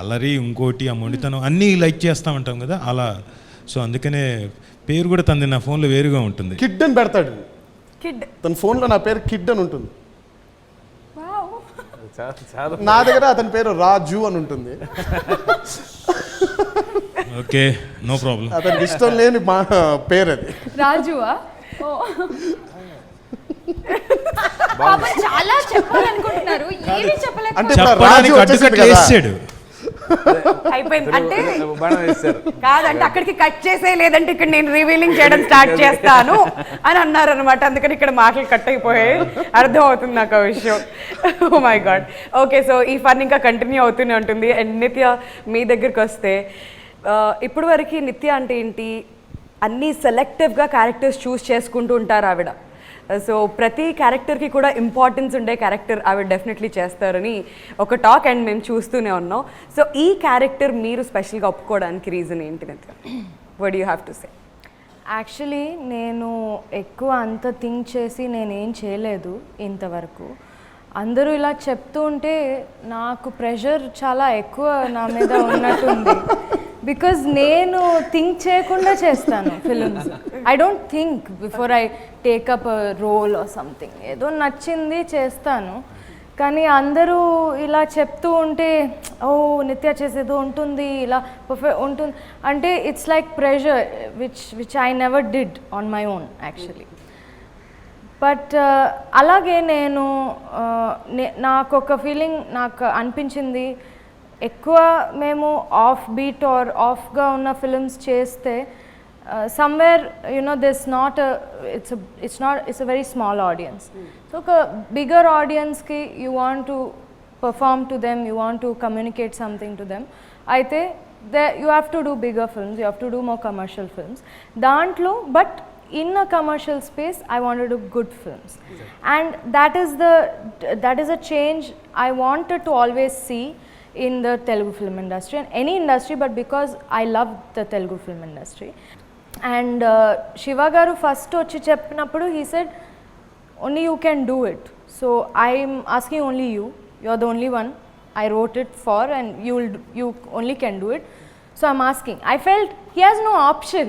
Allari ఇంకోటి ఆ మొండితనం అన్నీ లైక్ చేస్తూ ఉంటాం కదా అలా. సో అందుకనే పేరు కూడా తంది నా ఫోన్లో వేరుగా ఉంటుంది. కిడ్ అని పెడతాడు. తన ఫోన్లో నా పేరు కిడ్ అని ఉంటుంది. నా దగ్గర అతని పేరు రాజు అని ఉంటుంది. Okay no problem. అతనికి ఇష్టం లేని మా పేరు అది రాజువా? చాలా చెప్పాలనుకుంటున్నారు, ఏమీ చెప్పలేకపోయాడు. అయిపోయింది అంటే కాదంటే అక్కడికి కట్ చేసే, లేదంటే ఇక్కడ నేను రివీలింగ్ చేయడం స్టార్ట్ చేస్తాను అని అన్నారు అనమాట. అందుకని ఇక్కడ మాటలు కట్ అయిపోయాయి. అర్థం అవుతుంది నాకు ఆ విషయం. Oh my god. Okay, so ఈ ఫన్ ఇంకా కంటిన్యూ అవుతూనే ఉంటుంది. అండ్ నిత్య మీ దగ్గరికి వస్తే, ఇప్పుడు వరకు నిత్య అంటే ఏంటి, అన్నీ సెలెక్టివ్గా క్యారెక్టర్స్ చూస్ చేసుకుంటూ ఉంటారు ఆవిడ. సో ప్రతి క్యారెక్టర్కి కూడా ఇంపార్టెన్స్ ఉండే క్యారెక్టర్ ఆవిడ డెఫినెట్లీ చేస్తారని ఒక టాక్ అండ్ మేము చూస్తూనే ఉన్నాం. సో ఈ క్యారెక్టర్ మీరు స్పెషల్గా ఒప్పుకోవడానికి రీజన్ ఏంటి నిత్య? What you have to say? Actually నేను ఎక్కువ అంత థింక్ చేసి నేనేం చేయలేదు ఇంతవరకు. అందరూ ఇలా చెప్తూ ఉంటే నాకు ప్రెషర్ చాలా ఎక్కువ నా మీద ఉన్నట్టుంది. బికాజ్ నేను థింక్ చేయకుండా చేస్తాను films. I don't think before I take up a role or something. ఏదో నచ్చింది చేస్తాను. కానీ అందరూ ఇలా చెప్తూ ఉంటే ఓ నిత్య చేసేదో ఉంటుంది, ఇలా పర్ఫెక్ట్ ఉంటుంది అంటే it's like pressure which I never did on my own actually. But అలాగే నేను నాకు ఒక ఫీలింగ్ నాకు అనిపించింది, ఎక్కువ మేము ఆఫ్ బీట్ ఆర్ ఆఫ్గా ఉన్న ఫిల్మ్స్ చేస్తే somewhere, you know, there's not a, it's a very small audience. So a bigger audience ki you want to perform to them, you want to communicate something to them, aithe you have to do bigger films, you have to do more commercial films dantlo, but in a commercial space I want to do good films. And that is a change I wanted to always see in the Telugu film industry and any industry, but because I love the Telugu film industry. And Shiva garu first వచ్చి చెప్పినప్పుడు he said only you can do it, so I'm asking only you, you're the only one I wrote it for and you only can do it, so I'm asking. I felt he has no option,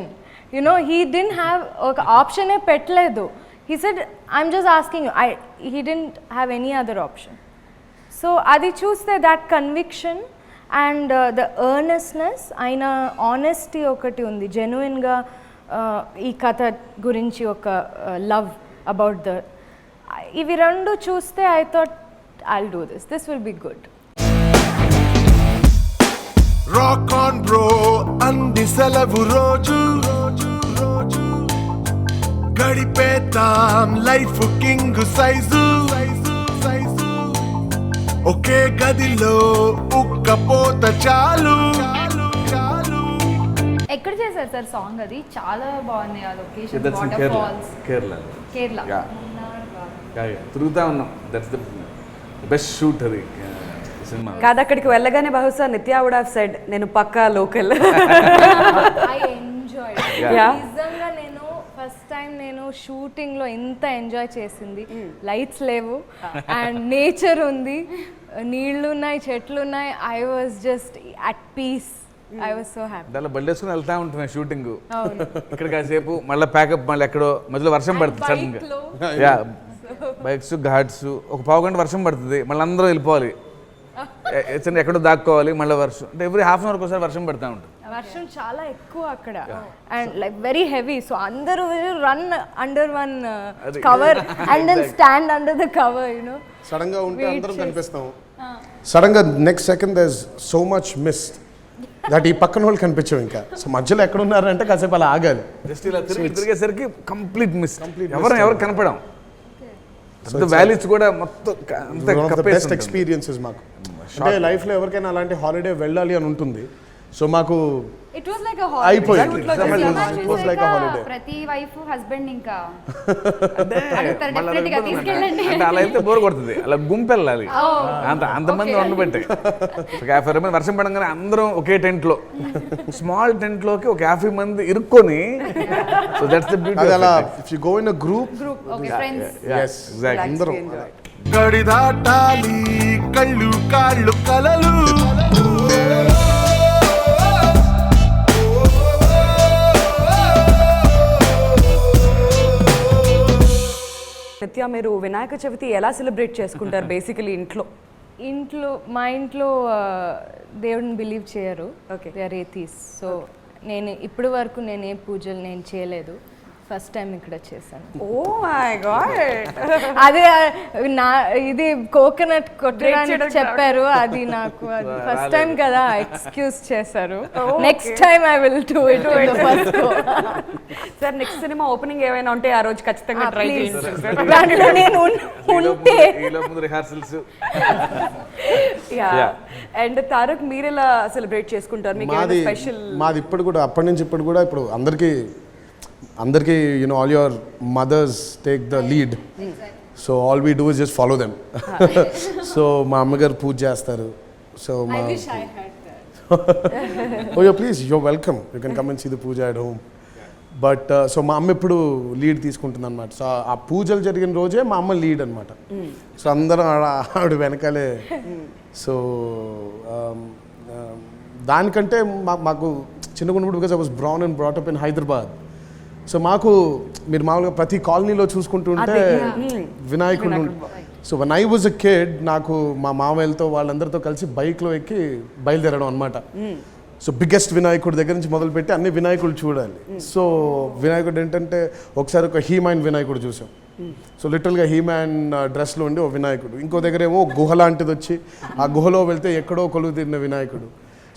you know, he didn't have oka option e petledu. He said I'm just asking you. He didn't have any other option. So adi chuste that conviction and the earnestness, aina honesty okati undi, genuine ga ee katha gurinchi oka love about the ivi rendu chuste I thought I'll do this will be good. Rock on bro అంది సెలవు రోజు గడిపేతాం life king size ఒకే గదిలో ఉక్కపోత చాలు. ఎక్కడ చేశారు sir song? అది చాలా బాగుంది ఆ location, That's in waterfalls. Kerala. Kerala. తిరుగుతా ఉన్నాం. దట్స్ ద బెస్ట్ షూట్ అది సినిమా. కాదు, అక్కడికి వెళ్ళగానే బహుశా నిత్య వుడ్ హావ్ సెడ్ నేను పక్కా లోకల్. I enjoyed. నిజంగా నేను ఫస్ట్ టైం నేను షూటింగ్ లో ఎంత ఎంజాయ్ చేసింది. లైట్స్ లేవు అండ్ నేచర్ ఉంది, నీళ్లు ఉన్నాయి, చెట్లు ఉన్నాయి. I was just at peace. I was so happy. దానిలో బండి వేసుకుని వెళ్తా ఉంటున్నాయి షూటింగ్. ఇక్కడ కాసేపు మళ్ళీ ప్యాకప్, మళ్ళీ ఎక్కడో మధ్యలో వర్షం పడుతుంది సడన్ గా. బైక్స్ ఘాట్స్, ఒక పావు గంట వర్షం పడుతుంది, మళ్ళీ అందరూ వెళ్ళిపోవాలి, ఎక్కడో దాక్కోవాలి, మళ్ళీ వర్షం. అంటే ఎవ్రీ హాఫ్ అన్ అవర్ ఒకసారి వర్షం పడతా ఉంటుంది. వర్షం చాలా ఎక్కువ అక్కడ and like very heavy. So అందరూ run under one cover and then stand under the cover, you know. Sudden గా ఉంటే అందరం కనిపిస్తాం, సడన్ గా next second there is so much mist that ఈ పక్కన వాళ్ళు కనిపించవు ఇంకా. సో మధ్యలో ఎక్కడ ఉన్నారంటే కాసేపు అలా ఆగాలి. జస్ట్ ఇలా తిరిగేసరికి కంప్లీట్ మిస్, ఎవరు కనపడం. వ్యాలీస్ కూడా మొత్తం బెస్ట్ ఎక్స్పీరియన్సెస్ మాకు. అంటే లైఫ్లో ఎవరికైనా అలాంటి హాలిడే వెళ్ళాలి అని ఉంటుంది. సో మాకు ఇట్ వాస్ లైక్ అ అయిపోయింది. హాలిడే. ప్రతి వైఫ్ హస్బెండ్ ఇంకా డెఫినెట్ గా తీసుకెళ్ళండి. అంటే అలా వెళ్తే బోర్ కొడుతుంది, అలా గుంపు వెళ్ళాలి. అంతమంది ఉండబెట్టే 50 మంది వర్షం పడంగానే అందరం ఒకే టెంట్ లో, స్మాల్ టెంట్ లోకి ఒక 50 మంది ఇరుక్కొని. So that's the beauty. అలా if you go in a group, okay friends, yes exactly. అందరం గడి దాటాలి కళ్ళు కాళ్ళు కలలు. నిత్య, మీరు వినాయక చవితి ఎలా సెలబ్రేట్ చేసుకుంటారు బేసికలీ ఇంట్లో? మా ఇంట్లో దేవుడిని బిలీవ్ చేయరు. Okay, they are atheists. So నేను ఇప్పటి వరకు నేను ఏ పూజలు నేను చేయలేదు. ఫస్ట్ టైం ఇక్కడ చేశాను. Oh my god. అదే ఇది కోకోనట్ కొట్టడానికి చెప్పారు, అది నాకు అది ఫస్ట్ టైం కదా, ఎక్స్క్యూజ్ చేశారు. Next time I will do it first. Sir, next సినిమా ఓపెనింగ్ ఏమైనా ఉంటే ఆ రోజు ఖచ్చితంగా ట్రై చేయండి. దాంట్లో నేను ఉంటే. రిహార్సల్స్. అండ్ తారక్, మీరు ఎలా సెలబ్రేట్ చేసుకుంటారు? మీకు ఏమైనా స్పెషల్? మాది ఇప్పుడు కూడా అప్పటి నుంచి ఇప్పుడు కూడా ఇప్పుడు అందరికీ you know all your mothers take the lead. So all we do is just follow them. So మా అమ్మగారు పూజ చేస్తారు. సో మా oh please you're welcome, you can come and see the puja at home. But so మా అమ్మ ఇప్పుడు lead తీసుకుంటుంది అనమాట. సో ఆ పూజలు జరిగిన రోజే మా అమ్మ లీడ్ అనమాట. సో అందరం ఆవిడ వెనకాలే. సో దానికంటే మాకు చిన్నగున్నప్పుడు, because I was brown and brought up in Hyderabad. So మాకు మీరు మామూలుగా ప్రతి కాలనీలో చూసుకుంటుంటే వినాయకుడు. So one I was a kid, నాకు మా మామయ్యలతో వాళ్ళందరితో కలిసి బైక్లో ఎక్కి బయలుదేరడం అనమాట. సో బిగ్గెస్ట్ వినాయకుడి దగ్గర నుంచి మొదలుపెట్టి అన్ని వినాయకుడు చూడాలి. సో వినాయకుడు ఏంటంటే ఒకసారి ఒక హీమ్యాన్ వినాయకుడు చూసాం. సో లిటరల్గా హీమ్యాన్ డ్రెస్లో ఉండి ఓ వినాయకుడు, ఇంకో దగ్గర ఏమో గుహ లాంటిది వచ్చి ఆ గుహలో వెళ్తే ఎక్కడో కొలువు తీరిన వినాయకుడు.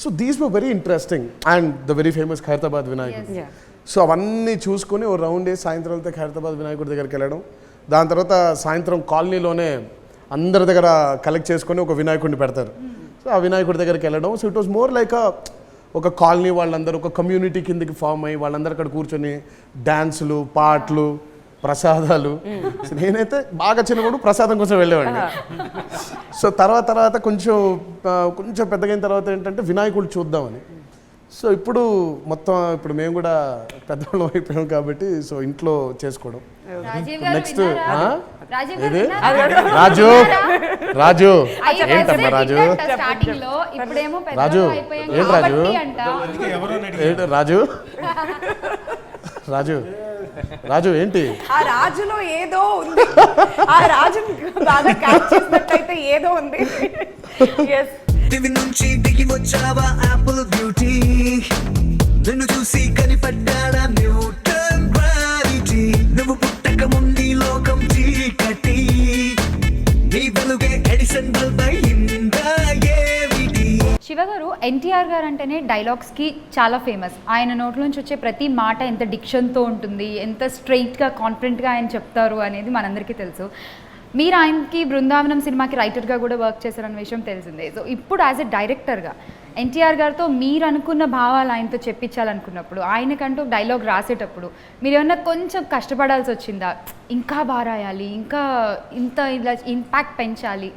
So these were very interesting. And the very famous Khairatabad వినాయకుడు. సో అవన్నీ చూసుకొని ఓ రౌండ్ వేసి సాయంత్రం వెళ్తే ఖైరతాబాద్ వినాయకుడి దగ్గరికి వెళ్ళడం, దాని తర్వాత సాయంత్రం కాలనీలోనే అందరి దగ్గర కలెక్ట్ చేసుకొని ఒక వినాయకుడిని పెడతారు. సో ఆ వినాయకుడి దగ్గరికి వెళ్ళడం. So it was more like ఒక కాలనీ వాళ్ళందరూ ఒక కమ్యూనిటీ కిందకి ఫామ్ అయ్యి వాళ్ళందరూ అక్కడ కూర్చొని డ్యాన్సులు, పాటలు, ప్రసాదాలు. సో నేనైతే బాగా చిన్నప్పుడు ప్రసాదం కోసం వెళ్ళేవాడిని. సో తర్వాత కొంచెం పెద్దగా అయిన తర్వాత ఏంటంటే వినాయకుడు చూద్దామని. సో ఇప్పుడు మేము కూడా పెద్దవాళ్ళం అయిపోయాం కాబట్టి సో ఇంట్లో చేసుకోవడం. నెక్స్ట్ ఏది రాజు ఏంటమ్మా రాజు రాజు ఏంటి ఆ రాజులో ఏదో ఉంది, ఆ రాజు బాగా క్యాచ్ చేసినట్టయితే ఏదో ఉంది. నుంచి దిగి వచ్చావా ఆపిల్ బ్యూటీ, నిన్ను చూసి కనిపడ్డాడా న్యూటన్ గ్రావిటీ, నువ్వు పుట్టక ముందు లోకం చీకటి, నీ వెలుగే ఎడిసన్ బల్బ్ అయిందా ఏమిటి. శివ గారు ఎన్టీఆర్ గారు అంటేనే డైలాగ్స్కి చాలా ఫేమస్. ఆయన నోట్ల నుంచి వచ్చే ప్రతి మాట ఎంత డిక్షన్తో ఉంటుంది, ఎంత స్ట్రైట్గా కాన్ఫిడెంట్గా ఆయన చెప్తారు అనేది మనందరికీ తెలుసు. మీరు ఆయనకి బృందావనం సినిమాకి రైటర్గా కూడా వర్క్ చేశారన్న విషయం తెలిసిందే. సో ఇప్పుడు యాజ్ ఎ డైరెక్టర్గా ఎన్టీఆర్ గారితో మీరు అనుకున్న భావాలు ఆయనతో చెప్పించాలనుకున్నప్పుడు, ఆయనకంటూ డైలాగ్ రాసేటప్పుడు మీరు ఏమన్నా కొంచెం కష్టపడాల్సి వచ్చిందా? ఇంకా బాగా రాయాలి, ఇంకా ఇలా ఇంపాక్ట్ పెంచాలి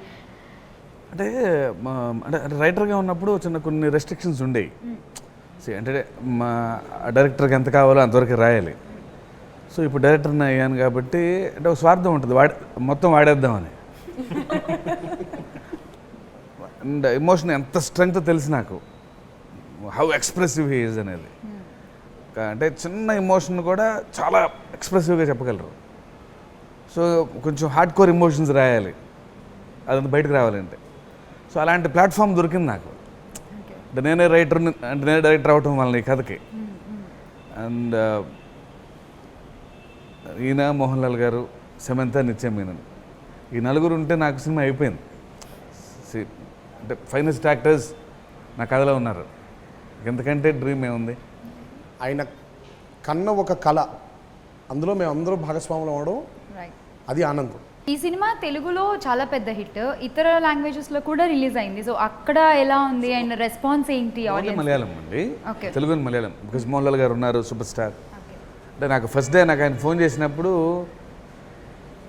అంటే రైటర్గా ఉన్నప్పుడు కొన్ని రెస్ట్రిక్షన్స్ ఉండేవి. అంటే మా డైరెక్టర్కి ఎంత కావాలో అంతవరకు రాయాలి. సో ఇప్పుడు డైరెక్టర్ని అయ్యాను కాబట్టి అంటే ఒక స్వార్థం ఉంటుంది, మొత్తం వాడేద్దామని. అండ్ ఎమోషన్ ఎంత స్ట్రెంగ్త్ తెలుసు నాకు, హౌ ఎక్స్ప్రెసివ్ హీ ఈజ్ అనేది. అంటే చిన్న ఎమోషన్ కూడా చాలా ఎక్స్ప్రెసివ్గా చెప్పగలరు. సో కొంచెం హార్డ్ కోర్ ఎమోషన్స్ రాయాలి, అదంతా బయటకు రావాలంటే. సో అలాంటి ప్లాట్ఫామ్ దొరికింది నాకు. అంటే నేనే డైరెక్టర్ అవటం వల్ల ఈ కథకి. అండ్ ఈయన, మోహన్ లాల్ గారు, సమంత, నిత్య మీనన్, ఈ నలుగురు ఉంటే నాకు సినిమా అయిపోయింది. అంటే ఫైనెస్ట్ యాక్టర్స్ నా కథలో ఉన్నారు. ఎందుకంటే డ్రీమ్ ఏముంది. ఆయన కన్న ఒక కళ, అందులో మేము అందరూ భాగస్వాములు అవ్వడం, అది ఆనందం. ఈ సినిమా తెలుగులో చాలా పెద్ద హిట్, ఇతర లాంగ్వేజెస్లో కూడా రిలీజ్ అయింది. సో అక్కడ ఎలా ఉంది అండ్ రెస్పాన్స్ ఏంటి? మలయాళం అండి, తెలుగు మలయాళం. బికాజ్ మోహన్ లాల్ గారు ఉన్నారు, సూపర్ స్టార్. అంటే నాకు ఫస్ట్ డే ఆయన ఫోన్ చేసినప్పుడు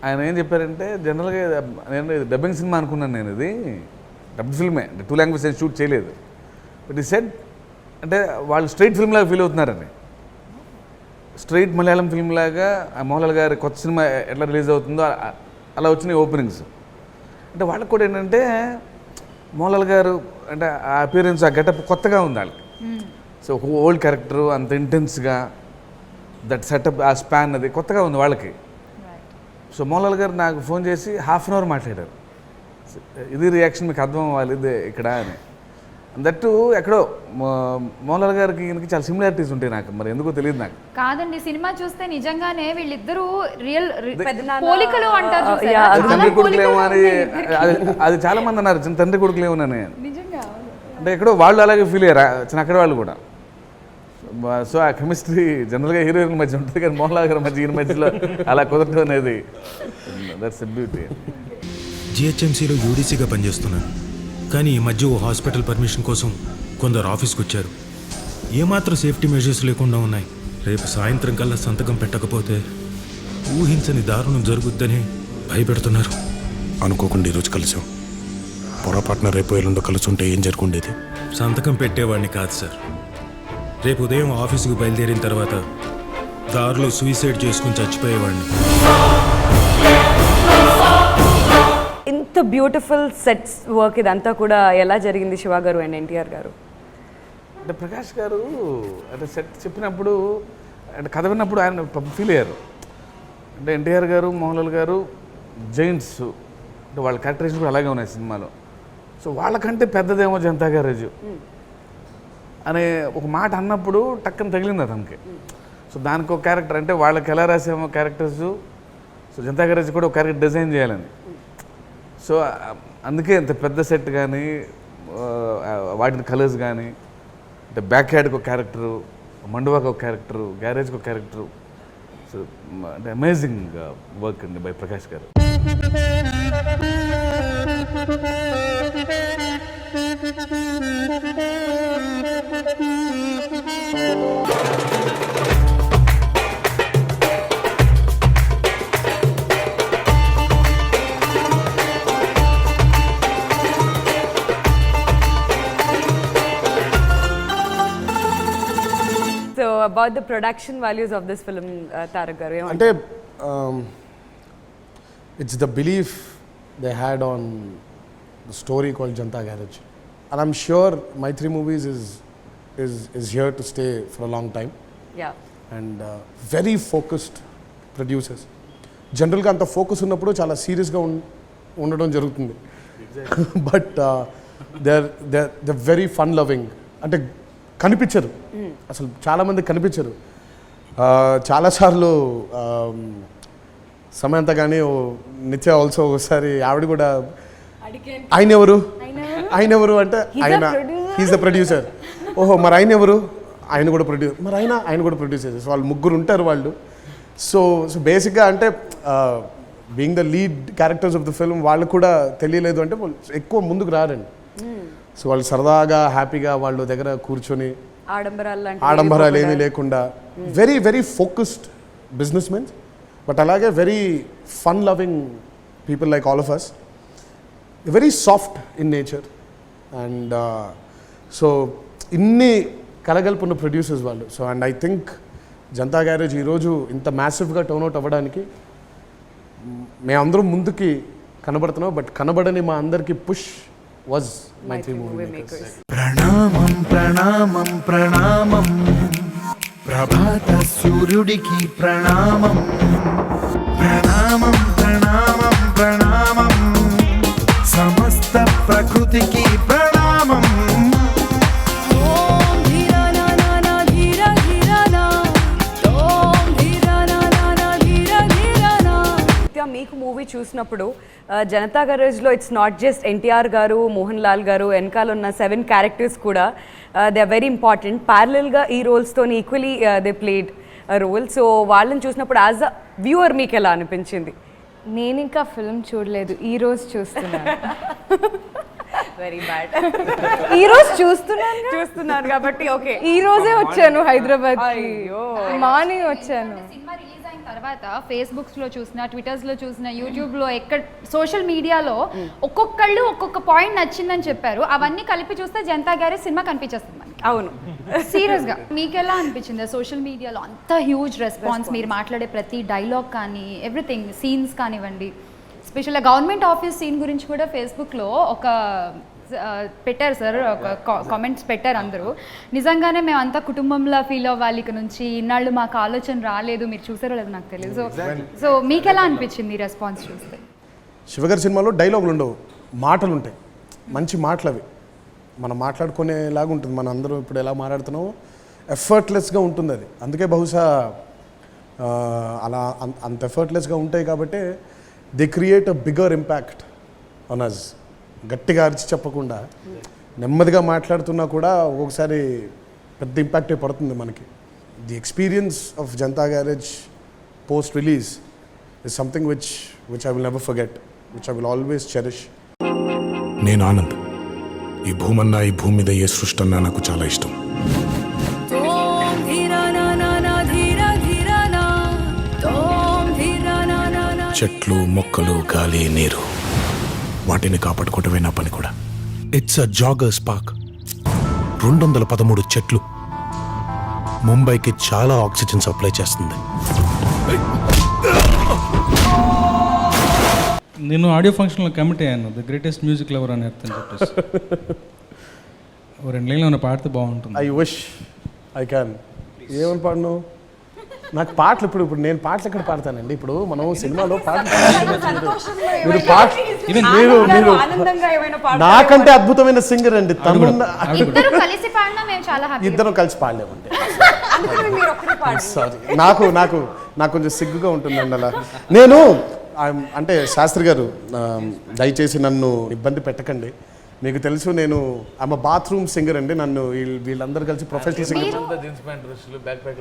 ఆయన ఏం చెప్పారంటే, జనరల్గా నేను డబ్బింగ్ సినిమా అనుకున్నాను, నేను ఇది డబ్బింగ్ ఫిల్మే, అంటే 2 లాంగ్వేజెస్ షూట్ చేయలేదు. బట్ ఈ సెట్ అంటే వాళ్ళు స్ట్రైట్ ఫిల్మ్ లాగా ఫీల్ అవుతున్నారని. స్ట్రైట్ మలయాళం ఫిల్మ్ లాగా మోహన్ లాల్ గారి కొత్త సినిమా ఎట్లా రిలీజ్ అవుతుందో అలా వచ్చినాయి ఓపెనింగ్స్. అంటే వాళ్ళకి కూడా ఏంటంటే మోహన్ లాల్ గారు అంటే ఆ అపియరెన్స్, ఆ గెటప్ కొత్తగా ఉంది వాళ్ళకి. సో ఒక ఓల్డ్ క్యారెక్టరు అంత ఇంటెన్స్గా, దట్ సెటప్, ఆ స్పాన్ అది కొత్తగా ఉంది వాళ్ళకి. సో మోహన్ లాల్ గారు నాకు ఫోన్ చేసి ½ అవర్ మాట్లాడారు, ఇది రియాక్షన్ మీకు అర్థం అవ్వాలి ఇది ఇక్కడ అని. దట్టు ఎక్కడో మోహన్ లాల్ గారికి ఈయనకి చాలా సిమిలారిటీస్ ఉంటాయి నాకు, మరి ఎందుకో తెలియదు నాకు. కాదండి, సినిమా చూస్తే నిజంగానే వీళ్ళిద్దరూ రియల్ పోలికలు అంటారు. తండ్రి కొడుకులేమో అని అది చాలా మంది అన్నారు, చిన్న తండ్రి కొడుకులేమోనని. అంటే ఎక్కడో వాళ్ళు అలాగే ఫీల్ అయ్యారు, చిన్న అక్కడ వాళ్ళు కూడా. సో ఆ కెమిస్ట్రీ జనరల్గా హీరోయిన్ మధ్య ఉంటుంది, కానీ మోహన్ లాల్ గారి మధ్య ఈయన మధ్యలో అలా కుదరటం అనేది దట్స్ ఎ బ్యూటీ. జిహెచ్ఎంసీలో యూడీసీగా పనిచేస్తున్నాను, కానీ ఈ మధ్య ఓ హాస్పిటల్ పర్మిషన్ కోసం కొందరు ఆఫీస్కి వచ్చారు. ఏమాత్రం సేఫ్టీ మెజర్స్ లేకుండా ఉన్నాయి. రేపు సాయంత్రం కల్లా సంతకం పెట్టకపోతే ఊహించని దారుణం జరుగుద్దని భయపెడుతున్నారు. అనుకోకుండా ఈరోజు కలిసాం, పొరపాటున రేపు ఎల్లుండో కలిసి ఉంటే ఏం జరుగుండేది? సంతకం పెట్టేవాడిని కాదు సార్. రేపు ఉదయం ఆఫీసుకు బయలుదేరిన తర్వాత దారిలో సూసైడ్ చేసుకుని చచ్చిపోయేవాడిని. ఇంత బ్యూటిఫుల్ సెట్స్ వర్క్ ఇదంతా కూడా ఎలా జరిగింది శివ గారు అండ్ ఎన్టీఆర్ గారు? అంటే ప్రకాష్ గారు అంటే సెట్ చెప్పినప్పుడు అంటే కథ విన్నప్పుడు ఆయన ఫీల్ అయ్యారు. అంటే ఎన్టీఆర్ గారు, మోహన్ లాల్ గారు జైంట్స్, అంటే వాళ్ళ క్యారెక్టరేషన్ కూడా అలాగే ఉన్నాయి సినిమాలో. సో వాళ్ళకంటే పెద్దదేమో జనతా గ్యారేజ్ అనే ఒక మాట అన్నప్పుడు టక్కన తగిలింది అతనికి. సో దానికి ఒక క్యారెక్టర్, అంటే వాళ్ళకి ఎలా రాసేమో క్యారెక్టర్స్, సో జనతా గ్యారేజ్ కూడా ఒక క్యారెక్టర్ డిజైన్ చేయాలని. సో అందుకే ఇంత పెద్ద సెట్ కానీ వాటిని కలర్స్ కానీ, అంటే బ్యాక్ యార్డ్కి ఒక క్యారెక్టరు, మండువాకి ఒక క్యారెక్టరు, గ్యారేజ్కి ఒక క్యారెక్టరు. సో అంటే అమేజింగ్ వర్క్ అండి by Prakash garu. So about the production values of this film Tarak garu అంటే it's the belief they had on the story called Janatha Garage, and I'm sure Mythri Movies is here to stay for a long time. And very focused producers. జనరల్గా అంత focus ఉన్నప్పుడు చాలా సీరియస్గా ఉండడం జరుగుతుంది. But they very fun loving. అంటే కనిపించరు అసలు, చాలామంది కనిపించరు. చాలాసార్లు సమంత కానీ నిత్య ఆల్సో ఒకసారి ఆవిడ కూడా ఆయన ఎవరు అంటే హీస్ ద ప్రొడ్యూసర్. ఓహో మరి ఆయన ఎవరు, ఆయన కూడా ప్రొడ్యూసర్, మరి ఆయన కూడా ప్రొడ్యూసర్. సో వాళ్ళు ముగ్గురు ఉంటారు వాళ్ళు. సో బేసిక్గా అంటే being the lead characters of the film వాళ్ళు కూడా తెలియలేదు అంటే వాళ్ళు ఎక్కువ ముందుకు రారండి. సో వాళ్ళు సరదాగా హ్యాపీగా వాళ్ళ దగ్గర కూర్చొని ఆడంబరాలు ఏమీ లేకుండా very very focused business mens, but అలాగే very fun loving people like all of us, very soft in nature. And so ఇన్ని కలగలుపున్న ప్రొడ్యూసర్స్ వాళ్ళు. So and I think Janatha Garage ఈరోజు ఇంత మ్యాసివ్గా టర్న్అవుట్ అవ్వడానికి మేమందరం ముందుకి కనబడుతున్నాం, బట్ కనబడని మా అందరికి push was Mythri Movie Makers. ప్రణామం ప్రణామం ప్రణామం ప్రభాత సూర్యుడికి ప్రణామం, ప్రణామం ప్రణామం ప్రణామం సమస్త ప్రకృతికి ప్రణామం. మీకు మూవీ చూసినప్పుడు జనతా గ్యారేజ్లో ఇట్స్ నాట్ జస్ట్ ఎన్టీఆర్ గారు, మోహన్ లాల్ గారు, వెనకాల ఉన్న 7 క్యారెక్టర్స్ కూడా దే ఆర్ వెరీ ఇంపార్టెంట్. ప్యారలల్గా ఈ రోల్స్తో equally they played role. So వాళ్ళని చూసినప్పుడు యాజ్ అ వ్యూవర్ మీకు ఎలా అనిపించింది? నేను ఇంకా ఫిల్మ్ చూడలేదు, ఈరోజు చూస్తున్నాను. Very bad. ఈరోజు చూస్తున్నారు కాబట్టి ఓకే. ఈ రోజే వచ్చాను హైదరాబాద్, మార్నింగ్ వచ్చాను. సినిమా రిలీజ్ అయిన తర్వాత ఫేస్బుక్స్లో చూసిన, ట్విట్టర్స్లో చూసిన, యూట్యూబ్లో ఎక్కడ సోషల్ మీడియాలో ఒక్కొక్కళ్ళు ఒక్కొక్క పాయింట్ నచ్చిందని చెప్పారు. అవన్నీ కలిపి చూస్తే జనతా గ్యారేజ్ సినిమా కనిపించేస్తుంది మనకి. అవును, సీరియస్గా మీకు ఎలా అనిపించింది? సోషల్ మీడియాలో అంత హ్యూజ్ రెస్పాన్స్, మీరు మాట్లాడే ప్రతి డైలాగ్ కానీ ఎవ్రీథింగ్, సీన్స్ కానివ్వండి, స్పెషల్గా గవర్నమెంట్ ఆఫీస్ సీన్ గురించి కూడా ఫేస్బుక్లో ఒక పెట్టారు సార్, ఒక కామెంట్స్ పెట్టారు అందరూ. నిజంగానే మేము అంతా కుటుంబంలో ఫీల్ అవ్వాలి ఇక నుంచి, ఇన్నాళ్ళు మాకు ఆలోచన రాలేదు, మీరు చూసారో లేదు నాకు తెలియదు. సో మీకు ఎలా అనిపించింది ఈ రెస్పాన్స్ చూస్తే? శివగారి సినిమాలో డైలాగులు ఉండవు, మాటలు ఉంటాయి, మంచి మాటలు. అవి మనం మాట్లాడుకునేలాగా ఉంటుంది. మన అందరం ఇప్పుడు ఎలా మాట్లాడుతున్నామో ఎఫర్ట్లెస్గా ఉంటుంది అది. అందుకే బహుశా అలా అంత ఎఫర్ట్లెస్గా ఉంటాయి కాబట్టి they create a bigger impact on us. గట్టిగా అరిచి చెప్పకుండా నెమ్మదిగా మాట్లాడుతున్నా కూడా ఒక్కొక్కసారి పెద్ద ఇంపాక్టే పడుతుంది మనకి. The experience of Janata garage post release is something which I will never forget, which I will always cherish. నేను ఆనంద్. ఈ భూమన్నా, ఈ భూమి మీద ఏ సృష్టి అన్నా నాకు చాలా ఇష్టం. చెట్లు, మొక్కలు, గాలి, నీరు, వాటిని కాపాడుకోవటమే నా పని కూడా. It's a joggers park. 213 చెట్లు ముంబైకి చాలా ఆక్సిజన్ సప్లై చేస్తుంది. నేను ఆడియో ఫంక్షన్లో కమిట్ అయ్యాను, ద గ్రేటెస్ట్ మ్యూజిక్ లవర్ అని అర్థం చెప్పేసి. 2 లైన్లు ఏమైనా పాడితే బాగుంటుంది. I wish I can. ఏమని పాడను? నాకు పాటలు ఇప్పుడు నేను పాటలు ఎక్కడ పాడతానండి? ఇప్పుడు మనం సినిమాలో నాకంటే అద్భుతమైన సింగర్ అండి తమిళ. ఇద్దరం కలిసి పాడలేమండి. సారీ, నాకు కొంచెం సిగ్గుగా ఉంటుందండి అలా. నేను అంటే శాస్త్రి గారు దయచేసి నన్ను ఇబ్బంది పెట్టకండి. మీకు తెలుసు నేను ఆమె బాత్రూమ్ సింగర్ అండి. నన్ను వీళ్ళందరూ కలిసి ప్రొఫెషనల్ సింగర్. జీన్స్ ప్యాంట్ డ్రెస్సులు బ్యాక్ ప్యాక్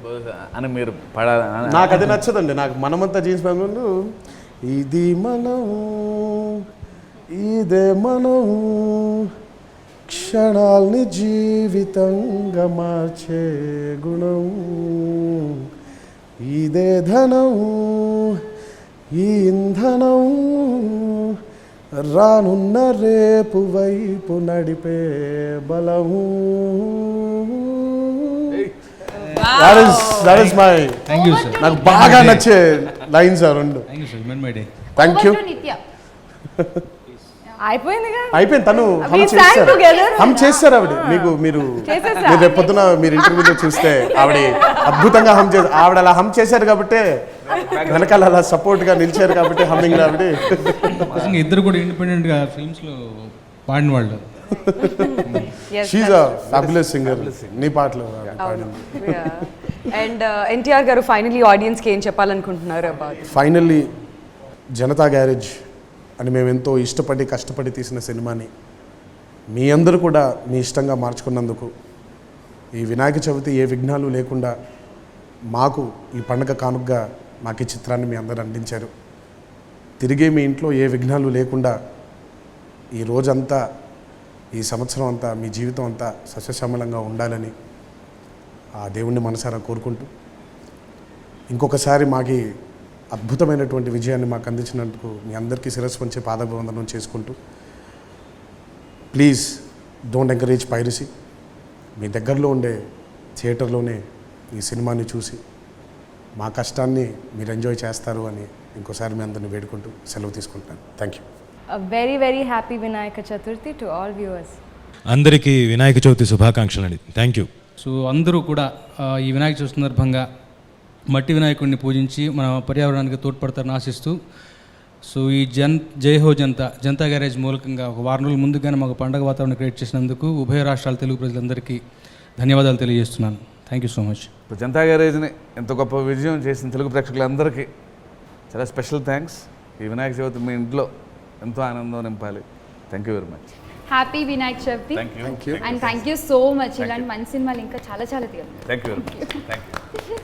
అని మీరు పడాలి. నాకు అది నచ్చదండి. నాకు మనమంతా జీన్స్ ప్యాంట్ ఇది మనం ఇదే మనం క్షణాల్ని జీవితంగా మార్చే గుణం ఇదే ధనం ఈ ఇంధనం రానున్న రేపు వైపు నడిపే బలము. That is my thank you sir. నాకు బాగా నచ్చే లైన్స్ ఆ రెండు. Thank you sir. Men my day. Thank you. నిత్య అయిపోయిందిగా. అయిపోయింది. తను We sang together. హమ్ చేస్తారు ఆవిడ. మీరు రేపు పొద్దున మీరు ఇంటర్వ్యూలో చూస్తే ఆవిడ అద్భుతంగా హమ్ చేస్తారు. ఆవిడ అలా హమ్ చేశారు కాబట్టి వెనకాల అలా సపోర్ట్గా నిలిచారు కాబట్టి హమ్మింగ్ ఆవిడ. ఇద్దరు కూడా ఇండిపెండెంట్గా ఫిల్మ్స్లో పాడిన వాళ్ళు. She's a fabulous singer. నీ పాటలు పాడింది. అండ్ ఎన్టీఆర్ గారు ఫైనలీ ఆడియన్స్కి ఏం చెప్పాలనుకుంటున్నారు అబౌట్? ఫైనల్లీ జనతా గ్యారేజ్ అని మేము ఎంతో ఇష్టపడి కష్టపడి తీసిన సినిమాని మీ అందరూ కూడా మీ ఇష్టంగా మార్చుకున్నందుకు, ఈ వినాయక చవితి ఏ విఘ్నాలు లేకుండా మాకు ఈ పండగ కానుకగా మాకు ఈ చిత్రాన్ని మీ అందరూ అందించారు. తిరిగి మీ ఇంట్లో ఏ విఘ్నాలు లేకుండా ఈ రోజంతా ఈ సంవత్సరం అంతా మీ జీవితం అంతా సస్యశ్యామలంగా ఉండాలని ఆ దేవుణ్ణి మనసారా కోరుకుంటూ, ఇంకొకసారి మాకి అద్భుతమైనటువంటి విజయాన్ని మాకు అందించినందుకు మీ అందరికీ శిరస్సు వంచే పాదాభివందనం చేసుకుంటూ, ప్లీజ్ డోంట్ ఎంకరేజ్ పైరసీ. మీ దగ్గరలో ఉండే థియేటర్లోనే ఈ సినిమాని చూసి మా కష్టాన్ని మీరు ఎంజాయ్ చేస్తారు అని ఇంకోసారి మీ అందరిని వేడుకుంటూ సెలవు తీసుకుంటాను. Thank you. Very very happy Vinayaka Chaturthi to all viewers. అందరికీ వినాయక చవితి శుభాకాంక్షలు అండి. Thank you. సో అందరూ కూడా ఈ వినాయక చవితి సందర్భంగా మట్టి వినాయకుడిని పూజించి మన పర్యావరణానికి తోడ్పడతారని ఆశిస్తూ, సో ఈ జై హో జనతా గ్యారేజ్ మూలకంగా ఒక వారం రోజుల ముందుగానే మాకు పండగ వాతావరణం క్రియేట్ చేసినందుకు ఉభయ రాష్ట్రాల తెలుగు ప్రజలందరికీ ధన్యవాదాలు తెలియజేస్తున్నాను. Thank you so much. ఇప్పుడు జనతా గ్యారేజ్ని ఎంత గొప్ప విజయం చేసిన తెలుగు ప్రేక్షకులందరికీ చాలా స్పెషల్ థ్యాంక్స్. ఈ వినాయక చవితి మీ ఇంట్లో ఎంతో ఆనందం నింపాలి. Thank you very much. Happy Vinayaka Chavithi. Thank you. And thank you so much. ఇలాంటి మంచి సినిమాలు ఇంకా చాలా చాలా తీయాలి. Thank you very much. Thank you.